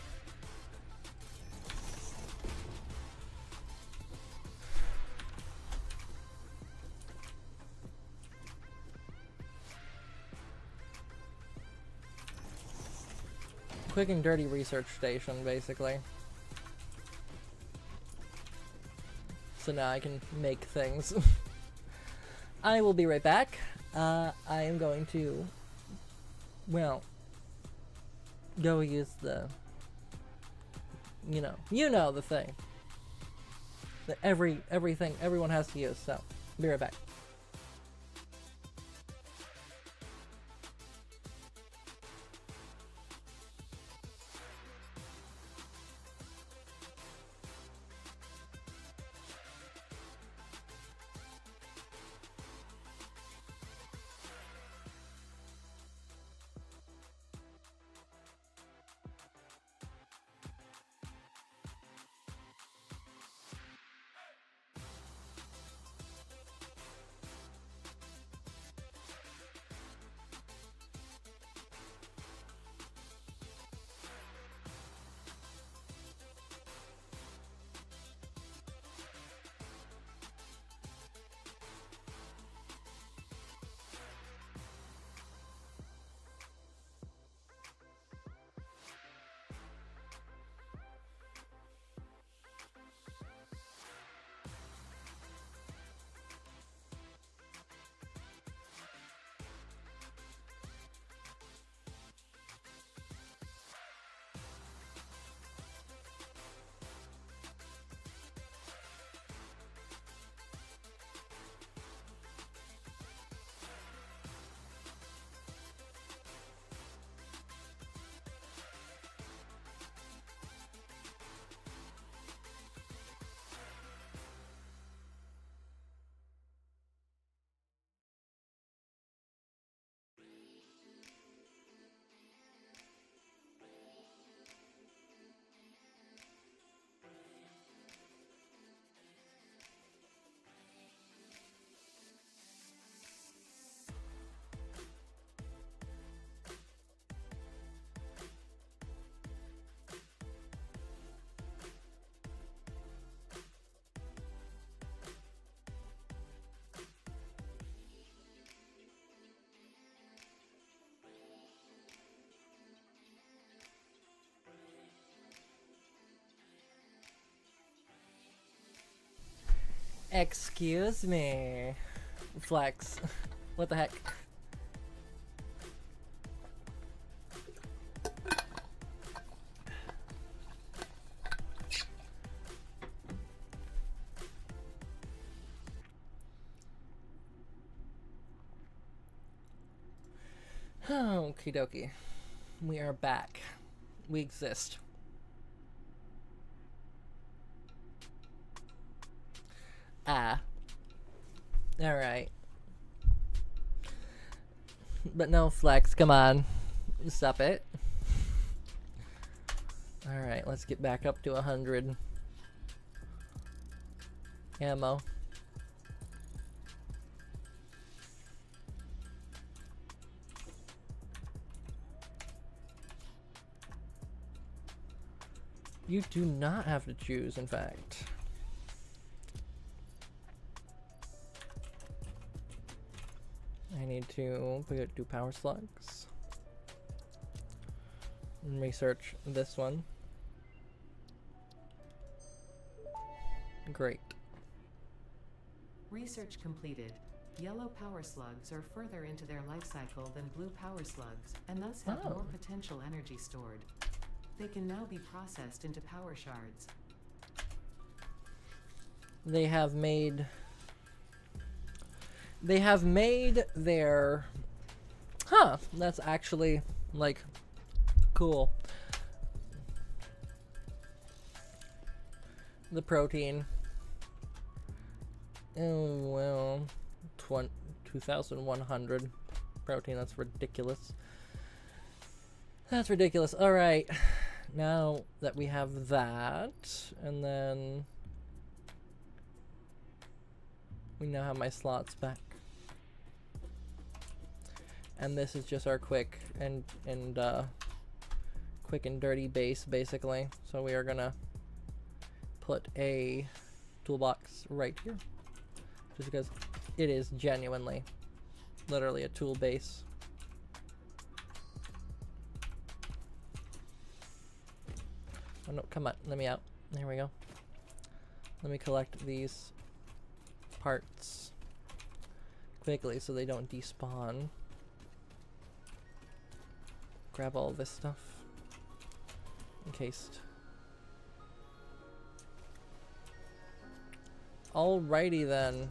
Quick and dirty research station, basically. So now I can make things. I will be right back. I am going to, well, go use the, you know the thing that everything everyone has to use. So, be right back. Excuse me. Flex. What the heck? Okie dokie. We are back. We exist. Ah. Alright. But no Flex, come on. Stop it. Alright, let's get back up to 100. Ammo. You do not have to choose, in fact. I need to do power slugs. And research this one. Great. Research completed. Yellow power slugs are further into their life cycle than blue power slugs, and thus have more potential energy stored. They can now be processed into power shards. They have made their... Huh, that's actually, like, cool. The protein. Oh, well, 2,100 protein, that's ridiculous. That's ridiculous. Alright, now that we have that, and then we now have my slots back. And this is just our quick and quick and dirty base, basically. So we are gonna put a toolbox right here, just because it is genuinely, literally a tool base. Oh no, come on, let me out. There we go. Let me collect these parts quickly so they don't despawn. Grab all this stuff. Encased. Alrighty then.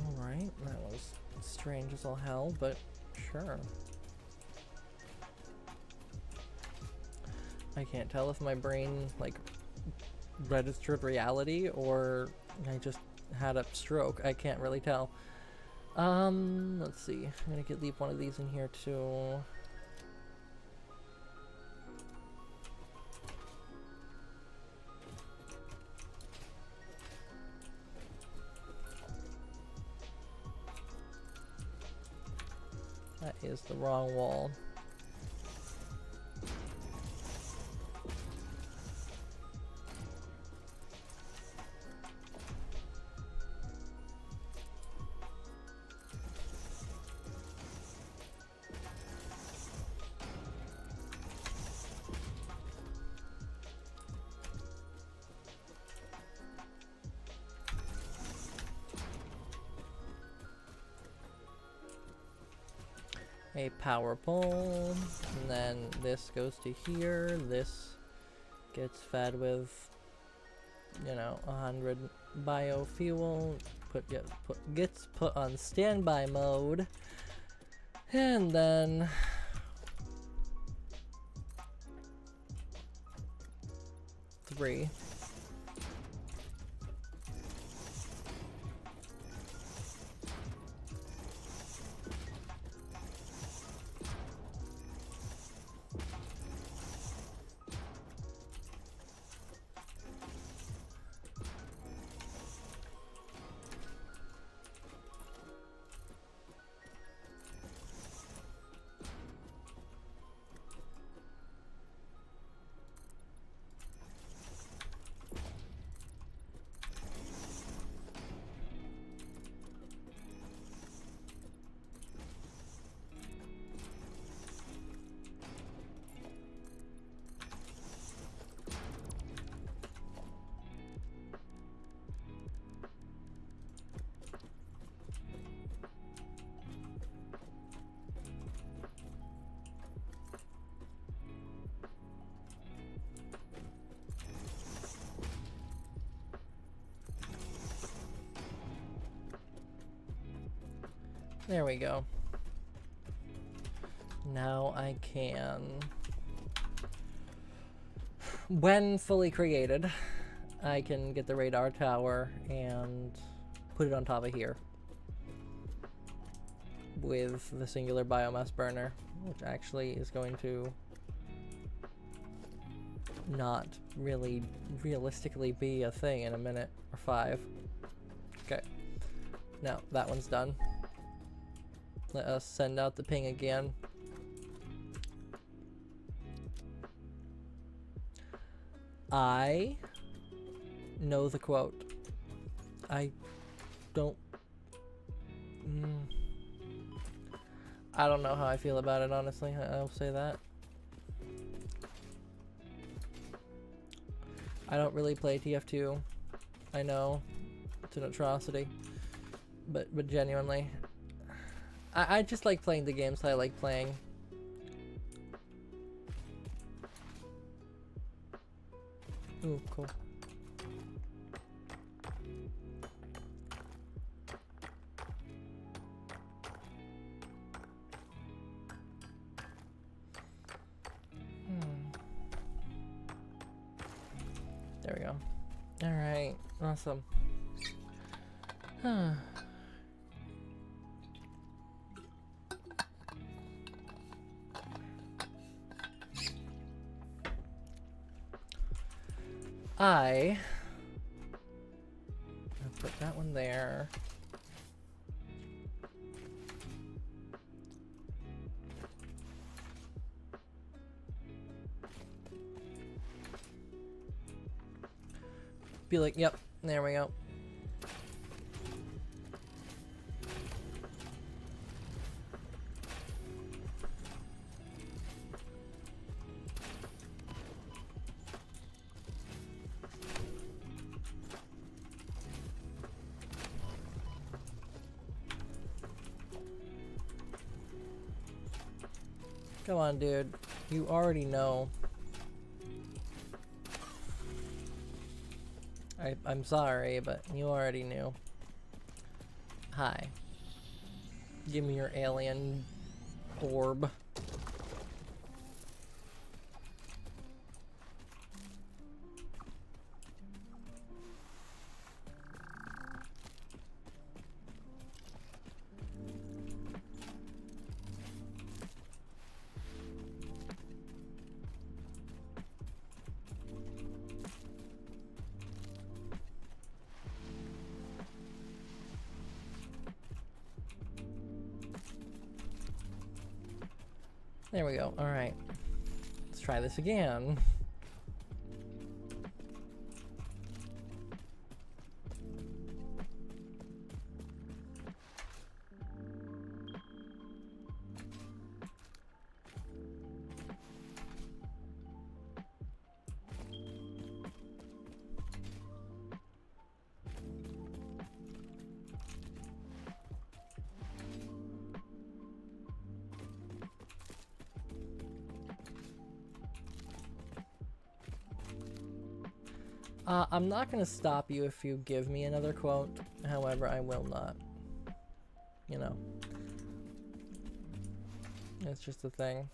Alright, that was strange as all hell, but sure. I can't tell if my brain, like, registered reality or I just had a stroke. I can't really tell. Let's see. I'm gonna leave one of these in here too. That is the wrong wall. A power pole, and then this goes to here. This gets fed with, you know, 100 biofuel. Gets put on standby mode, and then three. There we go. Now I can, when fully created, I can get the radar tower and put it on top of here with the singular biomass burner, which actually is going to not really realistically be a thing in a minute or 5. Okay, now that one's done. Let us send out the ping again. I know the quote. I don't... I don't know how I feel about it, honestly. I'll say that. I don't really play TF2. I know. It's an atrocity. But genuinely... I just like playing the games I like playing. Ooh, cool. There we go. Alright, awesome. Huh. I'll put that one there. Be like, yep, there we go. Come on, dude. You already know. I'm sorry, but you already knew. Hi. Give me your alien orb. There we go. Alright. Let's try this again. I'm not gonna stop you if you give me another quote. However, I will not. You know. It's just a thing.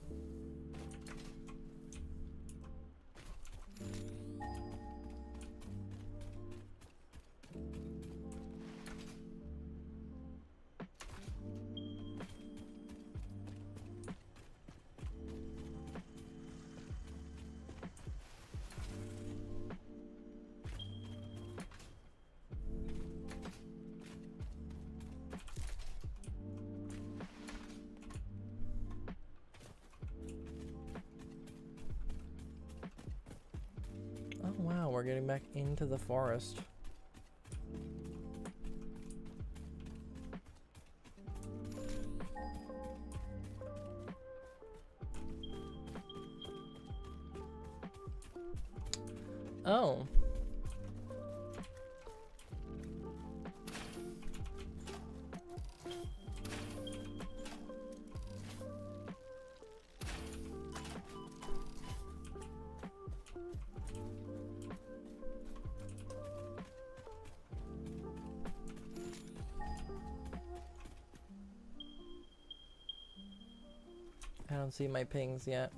Oh wow, we're getting back into the forest. Oh. I don't see my pings yet.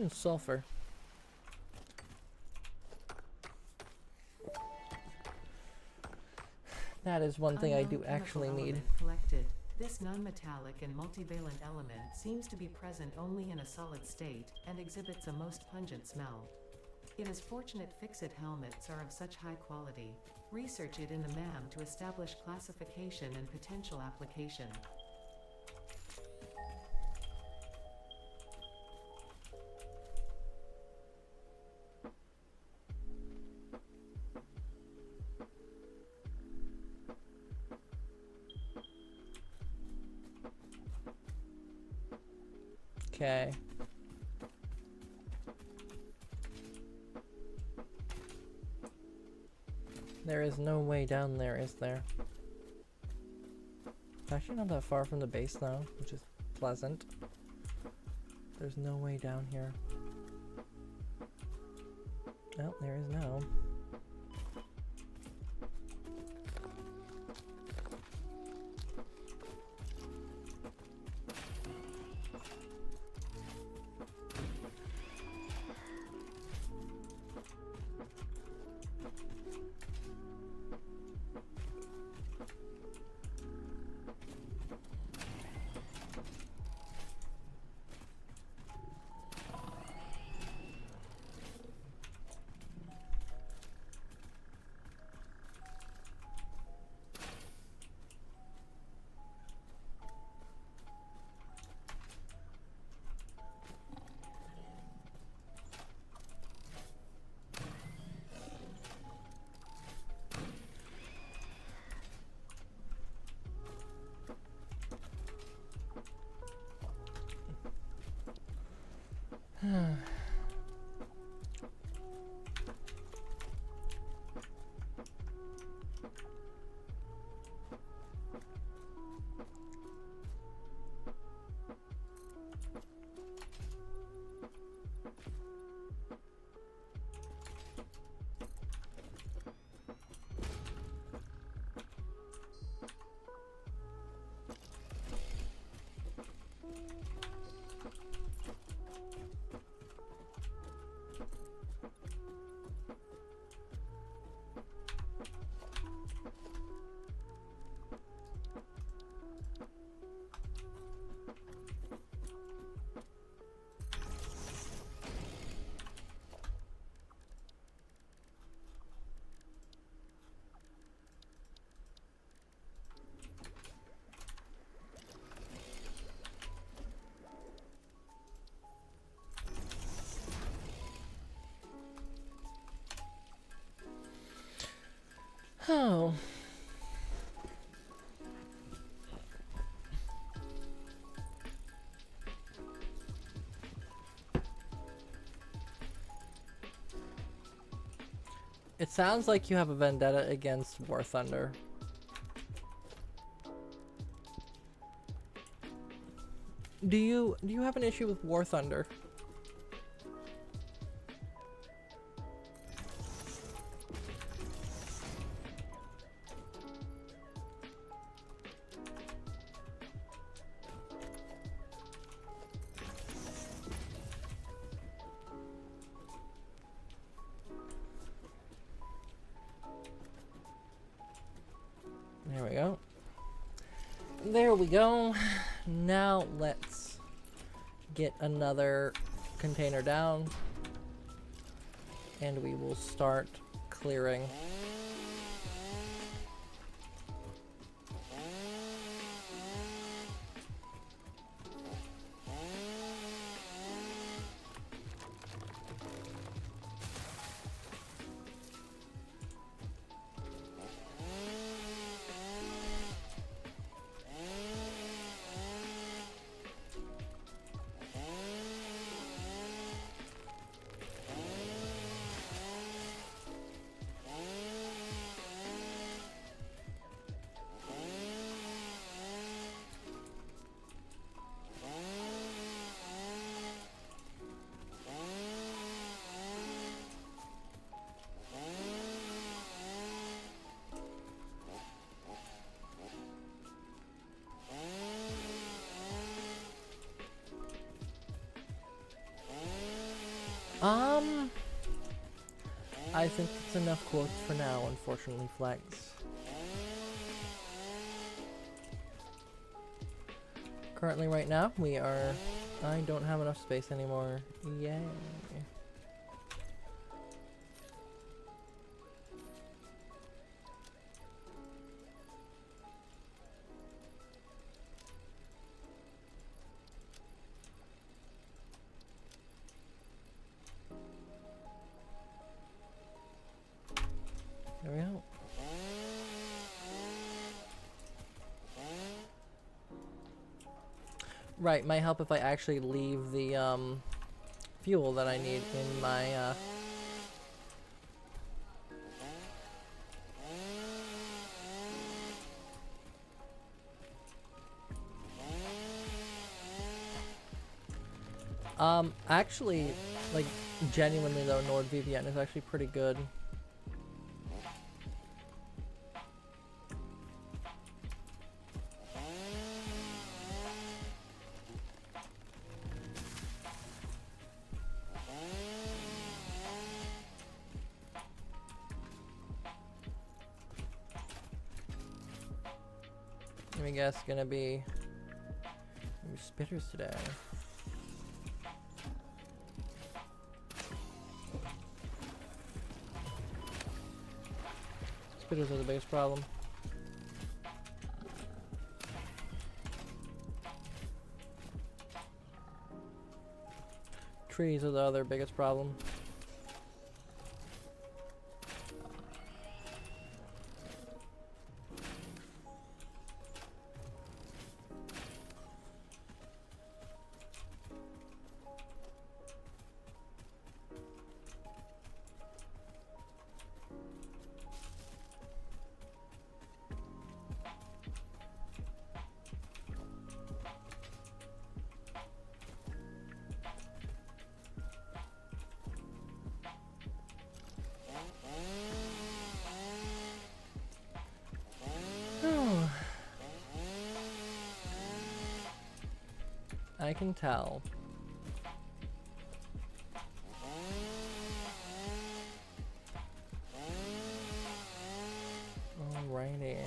Sulfur. That is one thing I do actually need. Collected. This non-metallic and multivalent element seems to be present only in a solid state, and exhibits a most pungent smell. It is fortunate Fixit helmets are of such high quality. Research it in the MAM to establish classification and potential application. Okay. There is no way down there, is there? It's actually not that far from the base though, which is pleasant. There's no way down here. Oh, there is now. Oh. It sounds like you have a vendetta against War Thunder. Do you have an issue with War Thunder? There we go. There we go. Now let's get another container down and we will start clearing. I think that's enough quotes for now, unfortunately, Flex. Currently, right now, I don't have enough space anymore. Yay. There we go. Right, might help if I actually leave the fuel that I need in my actually, like, genuinely though, NordVPN is actually pretty good. Let me guess, gonna be spitters today. Spitters are the biggest problem. Trees are the other biggest problem. I can tell. Alrighty.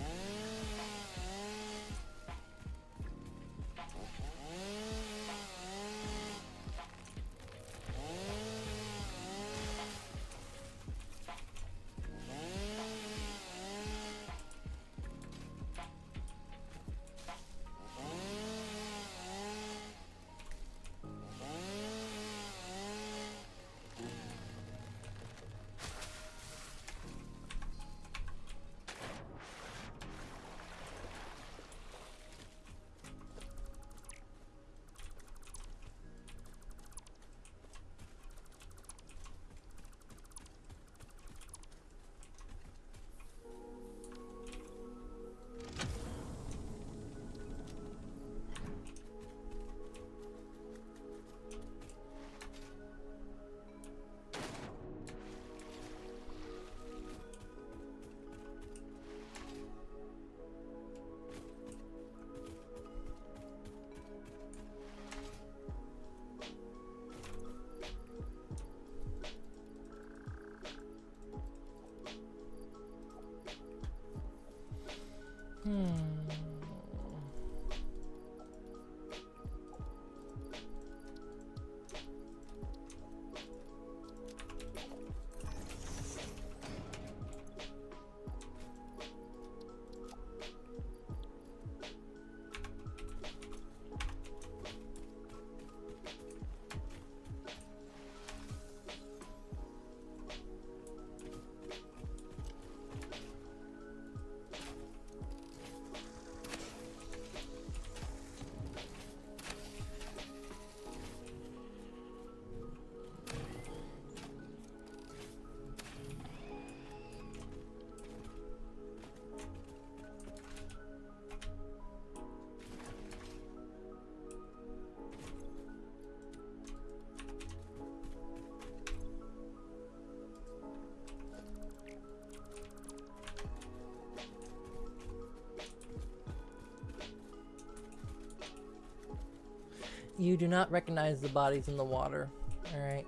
You do not recognize the bodies in the water. Alright.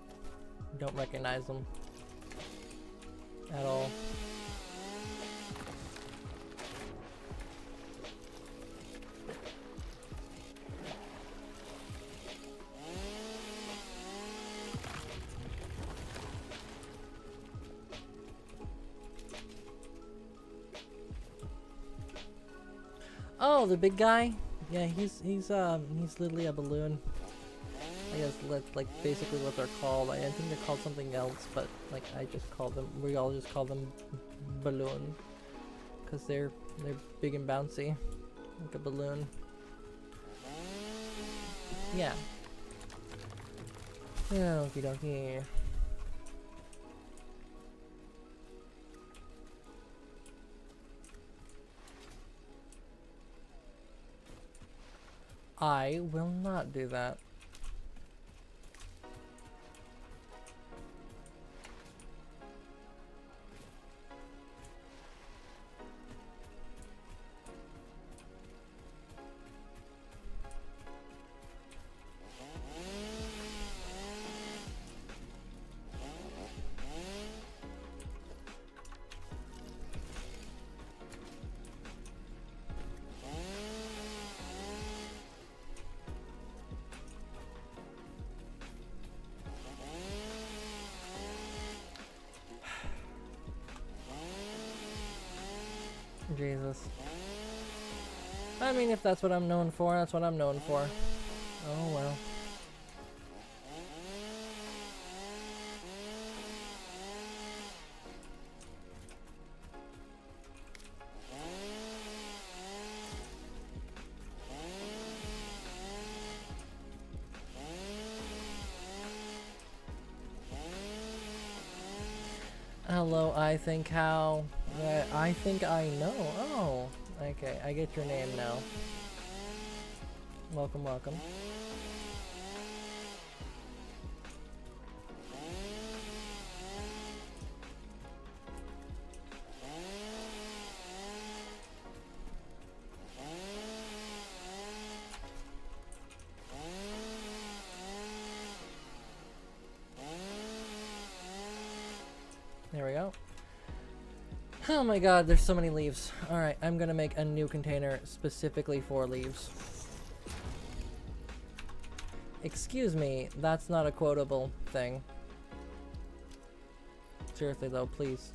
You don't recognize them. At all. Oh, the big guy? Yeah, he's literally a balloon. I guess basically what they're called. I think they're called something else, but like I just call them. We all just call them balloon, cause they're big and bouncy, like a balloon. Yeah. Yeah, okie dokie. I will not do that. Jesus. I mean, if that's what I'm known for, that's what I'm known for. Oh well. Hello, I think how. I think I know. Oh, okay. I get your name now. Welcome, welcome. Oh my god, there's so many leaves. Alright, I'm gonna make a new container specifically for leaves. Excuse me, that's not a quotable thing. Seriously though, please.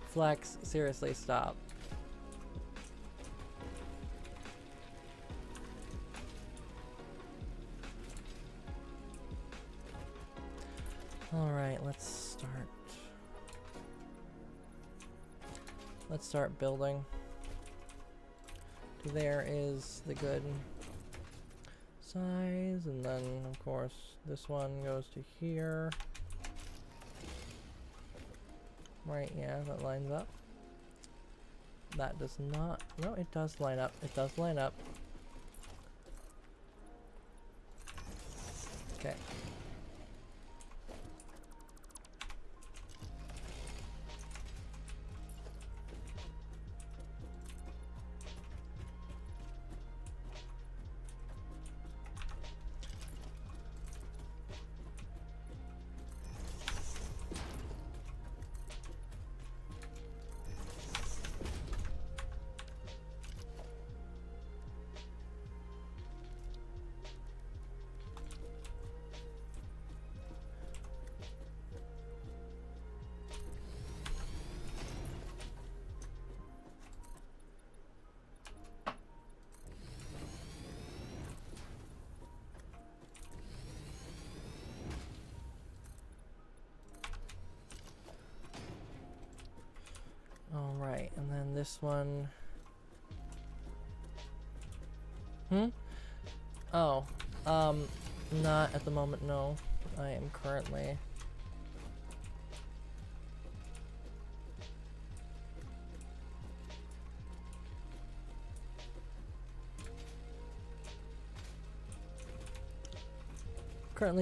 Flex, seriously, stop. Alright, let's start building. There is the good size, and then of course this one goes to here. Right, yeah, that lines up. That does not. No, it does line up. It does line up. Okay. Alright, and then this one. Oh, not at the moment, no. I am currently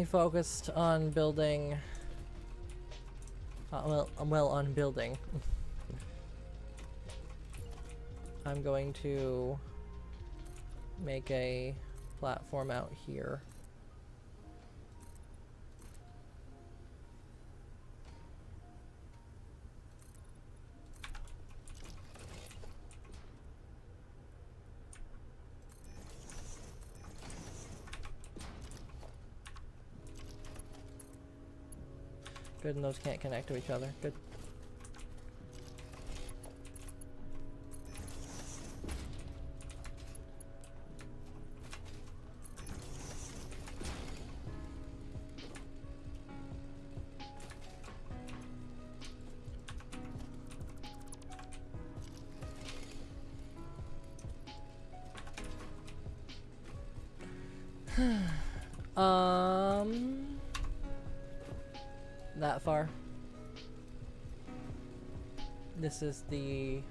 focused on building, well, on building. I'm going to make a platform out here. Good, and those can't connect to each other. Good. That far. This is the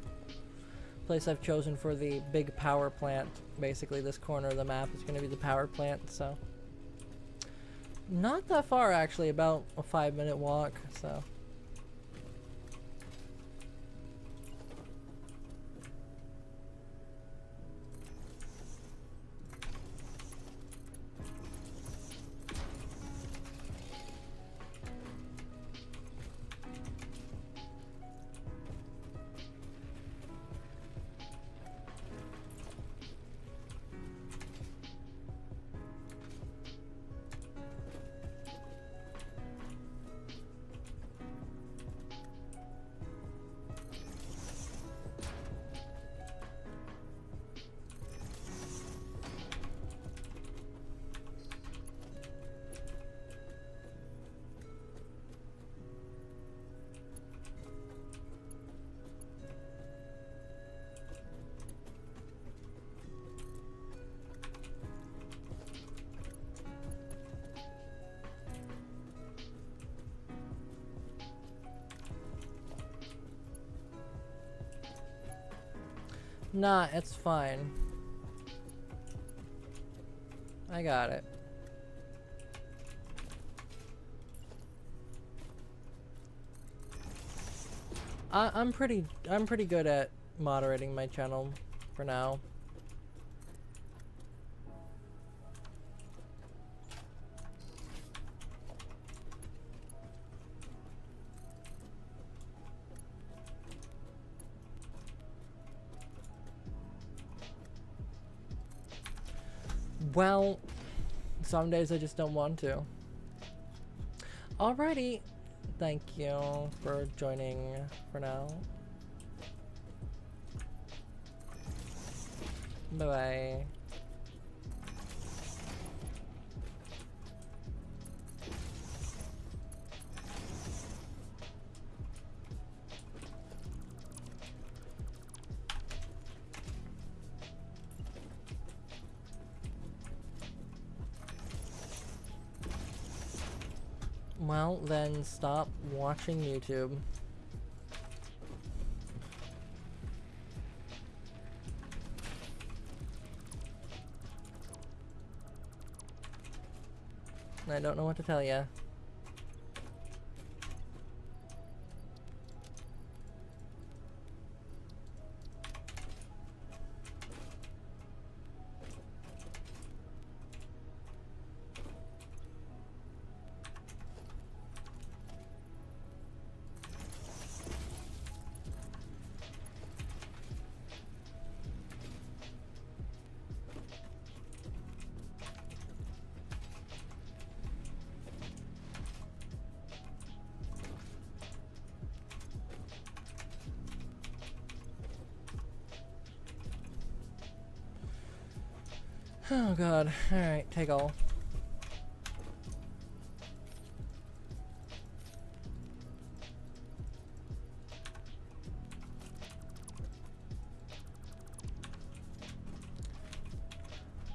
place I've chosen for the big power plant. Basically, this corner of the map is going to be the power plant, so. Not that far, actually, about a 5-minute walk, so. Nah, it's fine. I got it. I'm pretty good at moderating my channel for now. Well, some days I just don't want to. Alrighty. Thank you for joining for now. Bye-bye. Well, then stop watching YouTube. I don't know what to tell you. Oh god. Alright, take all.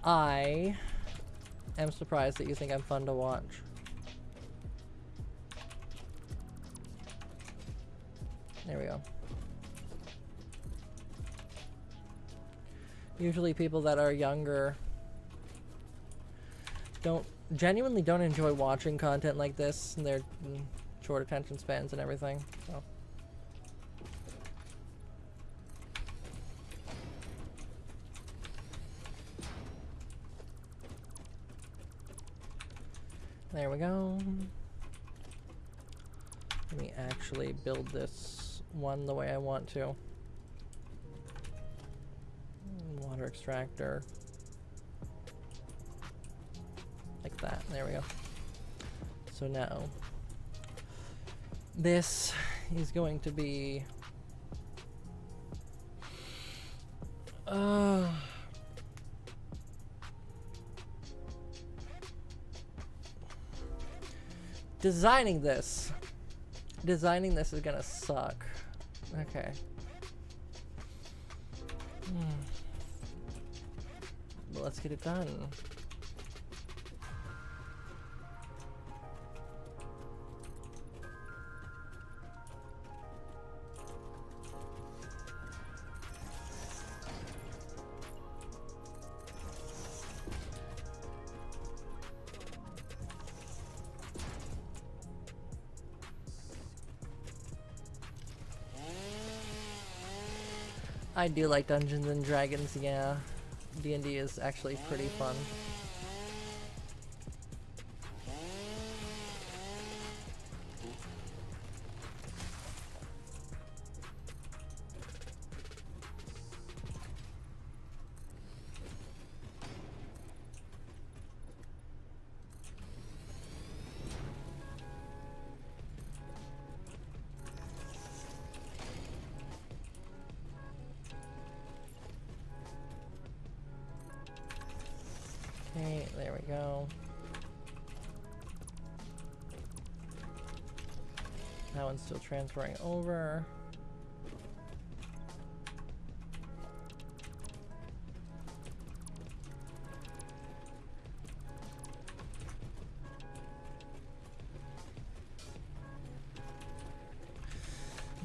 I am surprised that you think I'm fun to watch. There we go. Usually people that are younger genuinely don't enjoy watching content like this, and they're short attention spans and everything. So. There we go. Let me actually build this one the way I want to. Water extractor. Like that. There we go. So now, this is going to be designing this is gonna suck. Okay. Well, let's get it done. I do like Dungeons and Dragons, yeah. D&D is actually pretty fun. Okay, there we go. That one's still transferring over.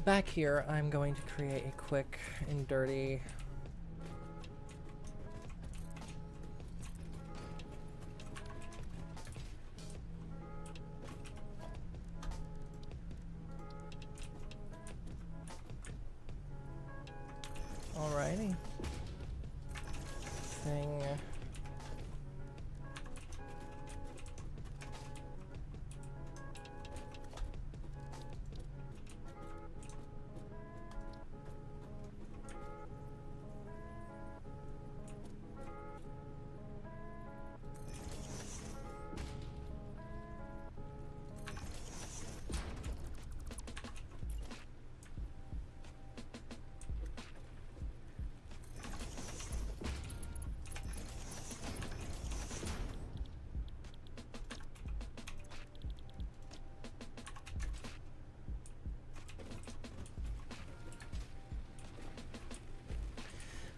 Back here, I'm going to create a quick and dirty Alrighty. Thing.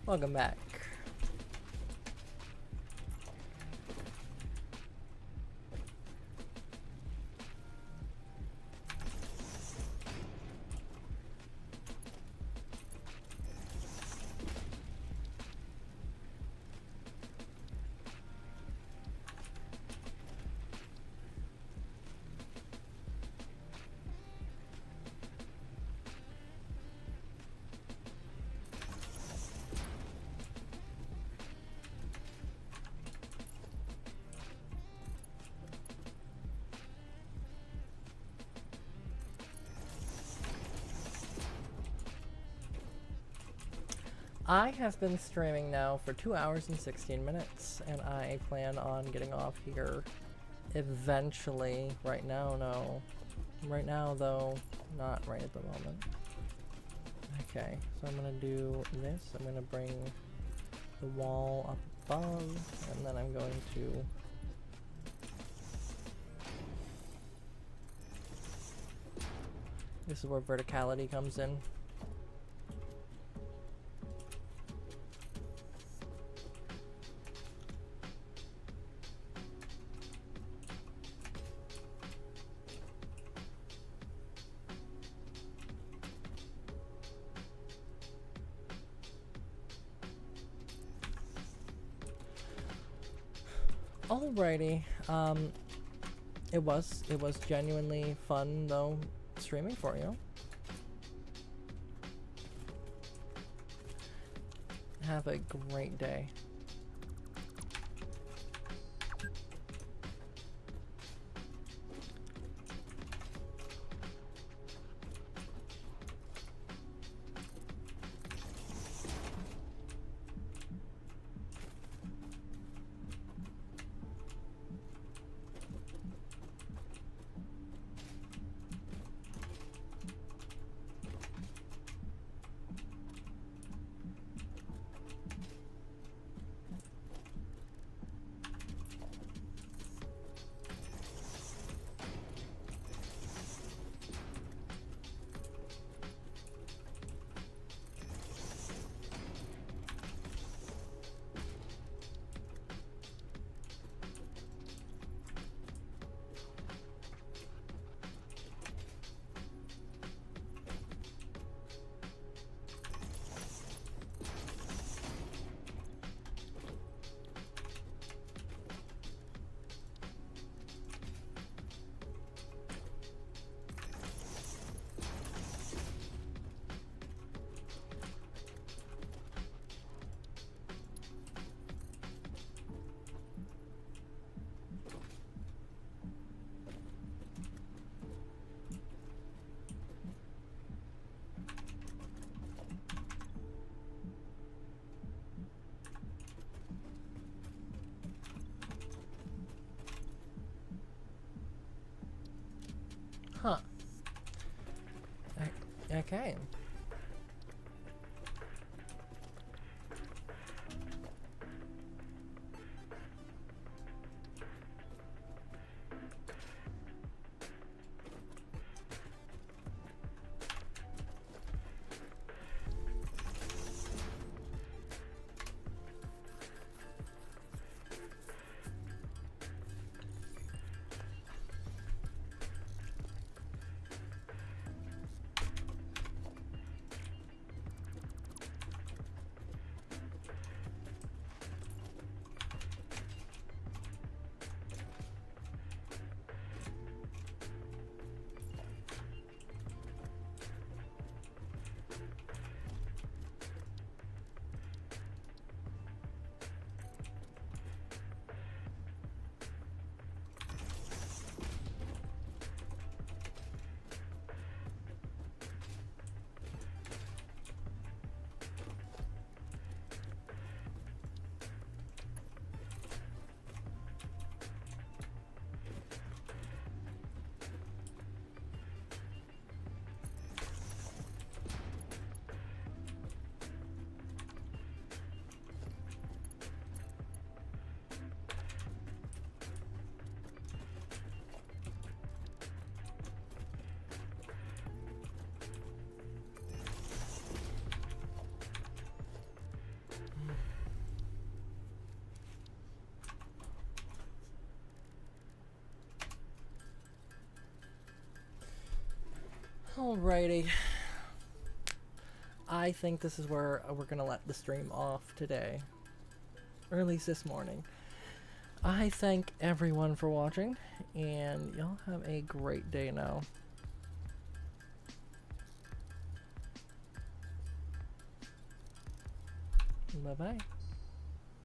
Welcome back. I have been streaming now for 2 hours and 16 minutes, and I plan on getting off here eventually. Right now, no. Right now, though, not right at the moment. Okay, so I'm gonna do this. I'm gonna bring the wall up above, and then I'm going to this is where verticality comes in. Alrighty, it was genuinely fun though streaming for you. Have a great day. Huh. Okay. Alrighty. I think this is where we're gonna let the stream off today. Or at least this morning. I thank everyone for watching, and y'all have a great day now. Bye-bye.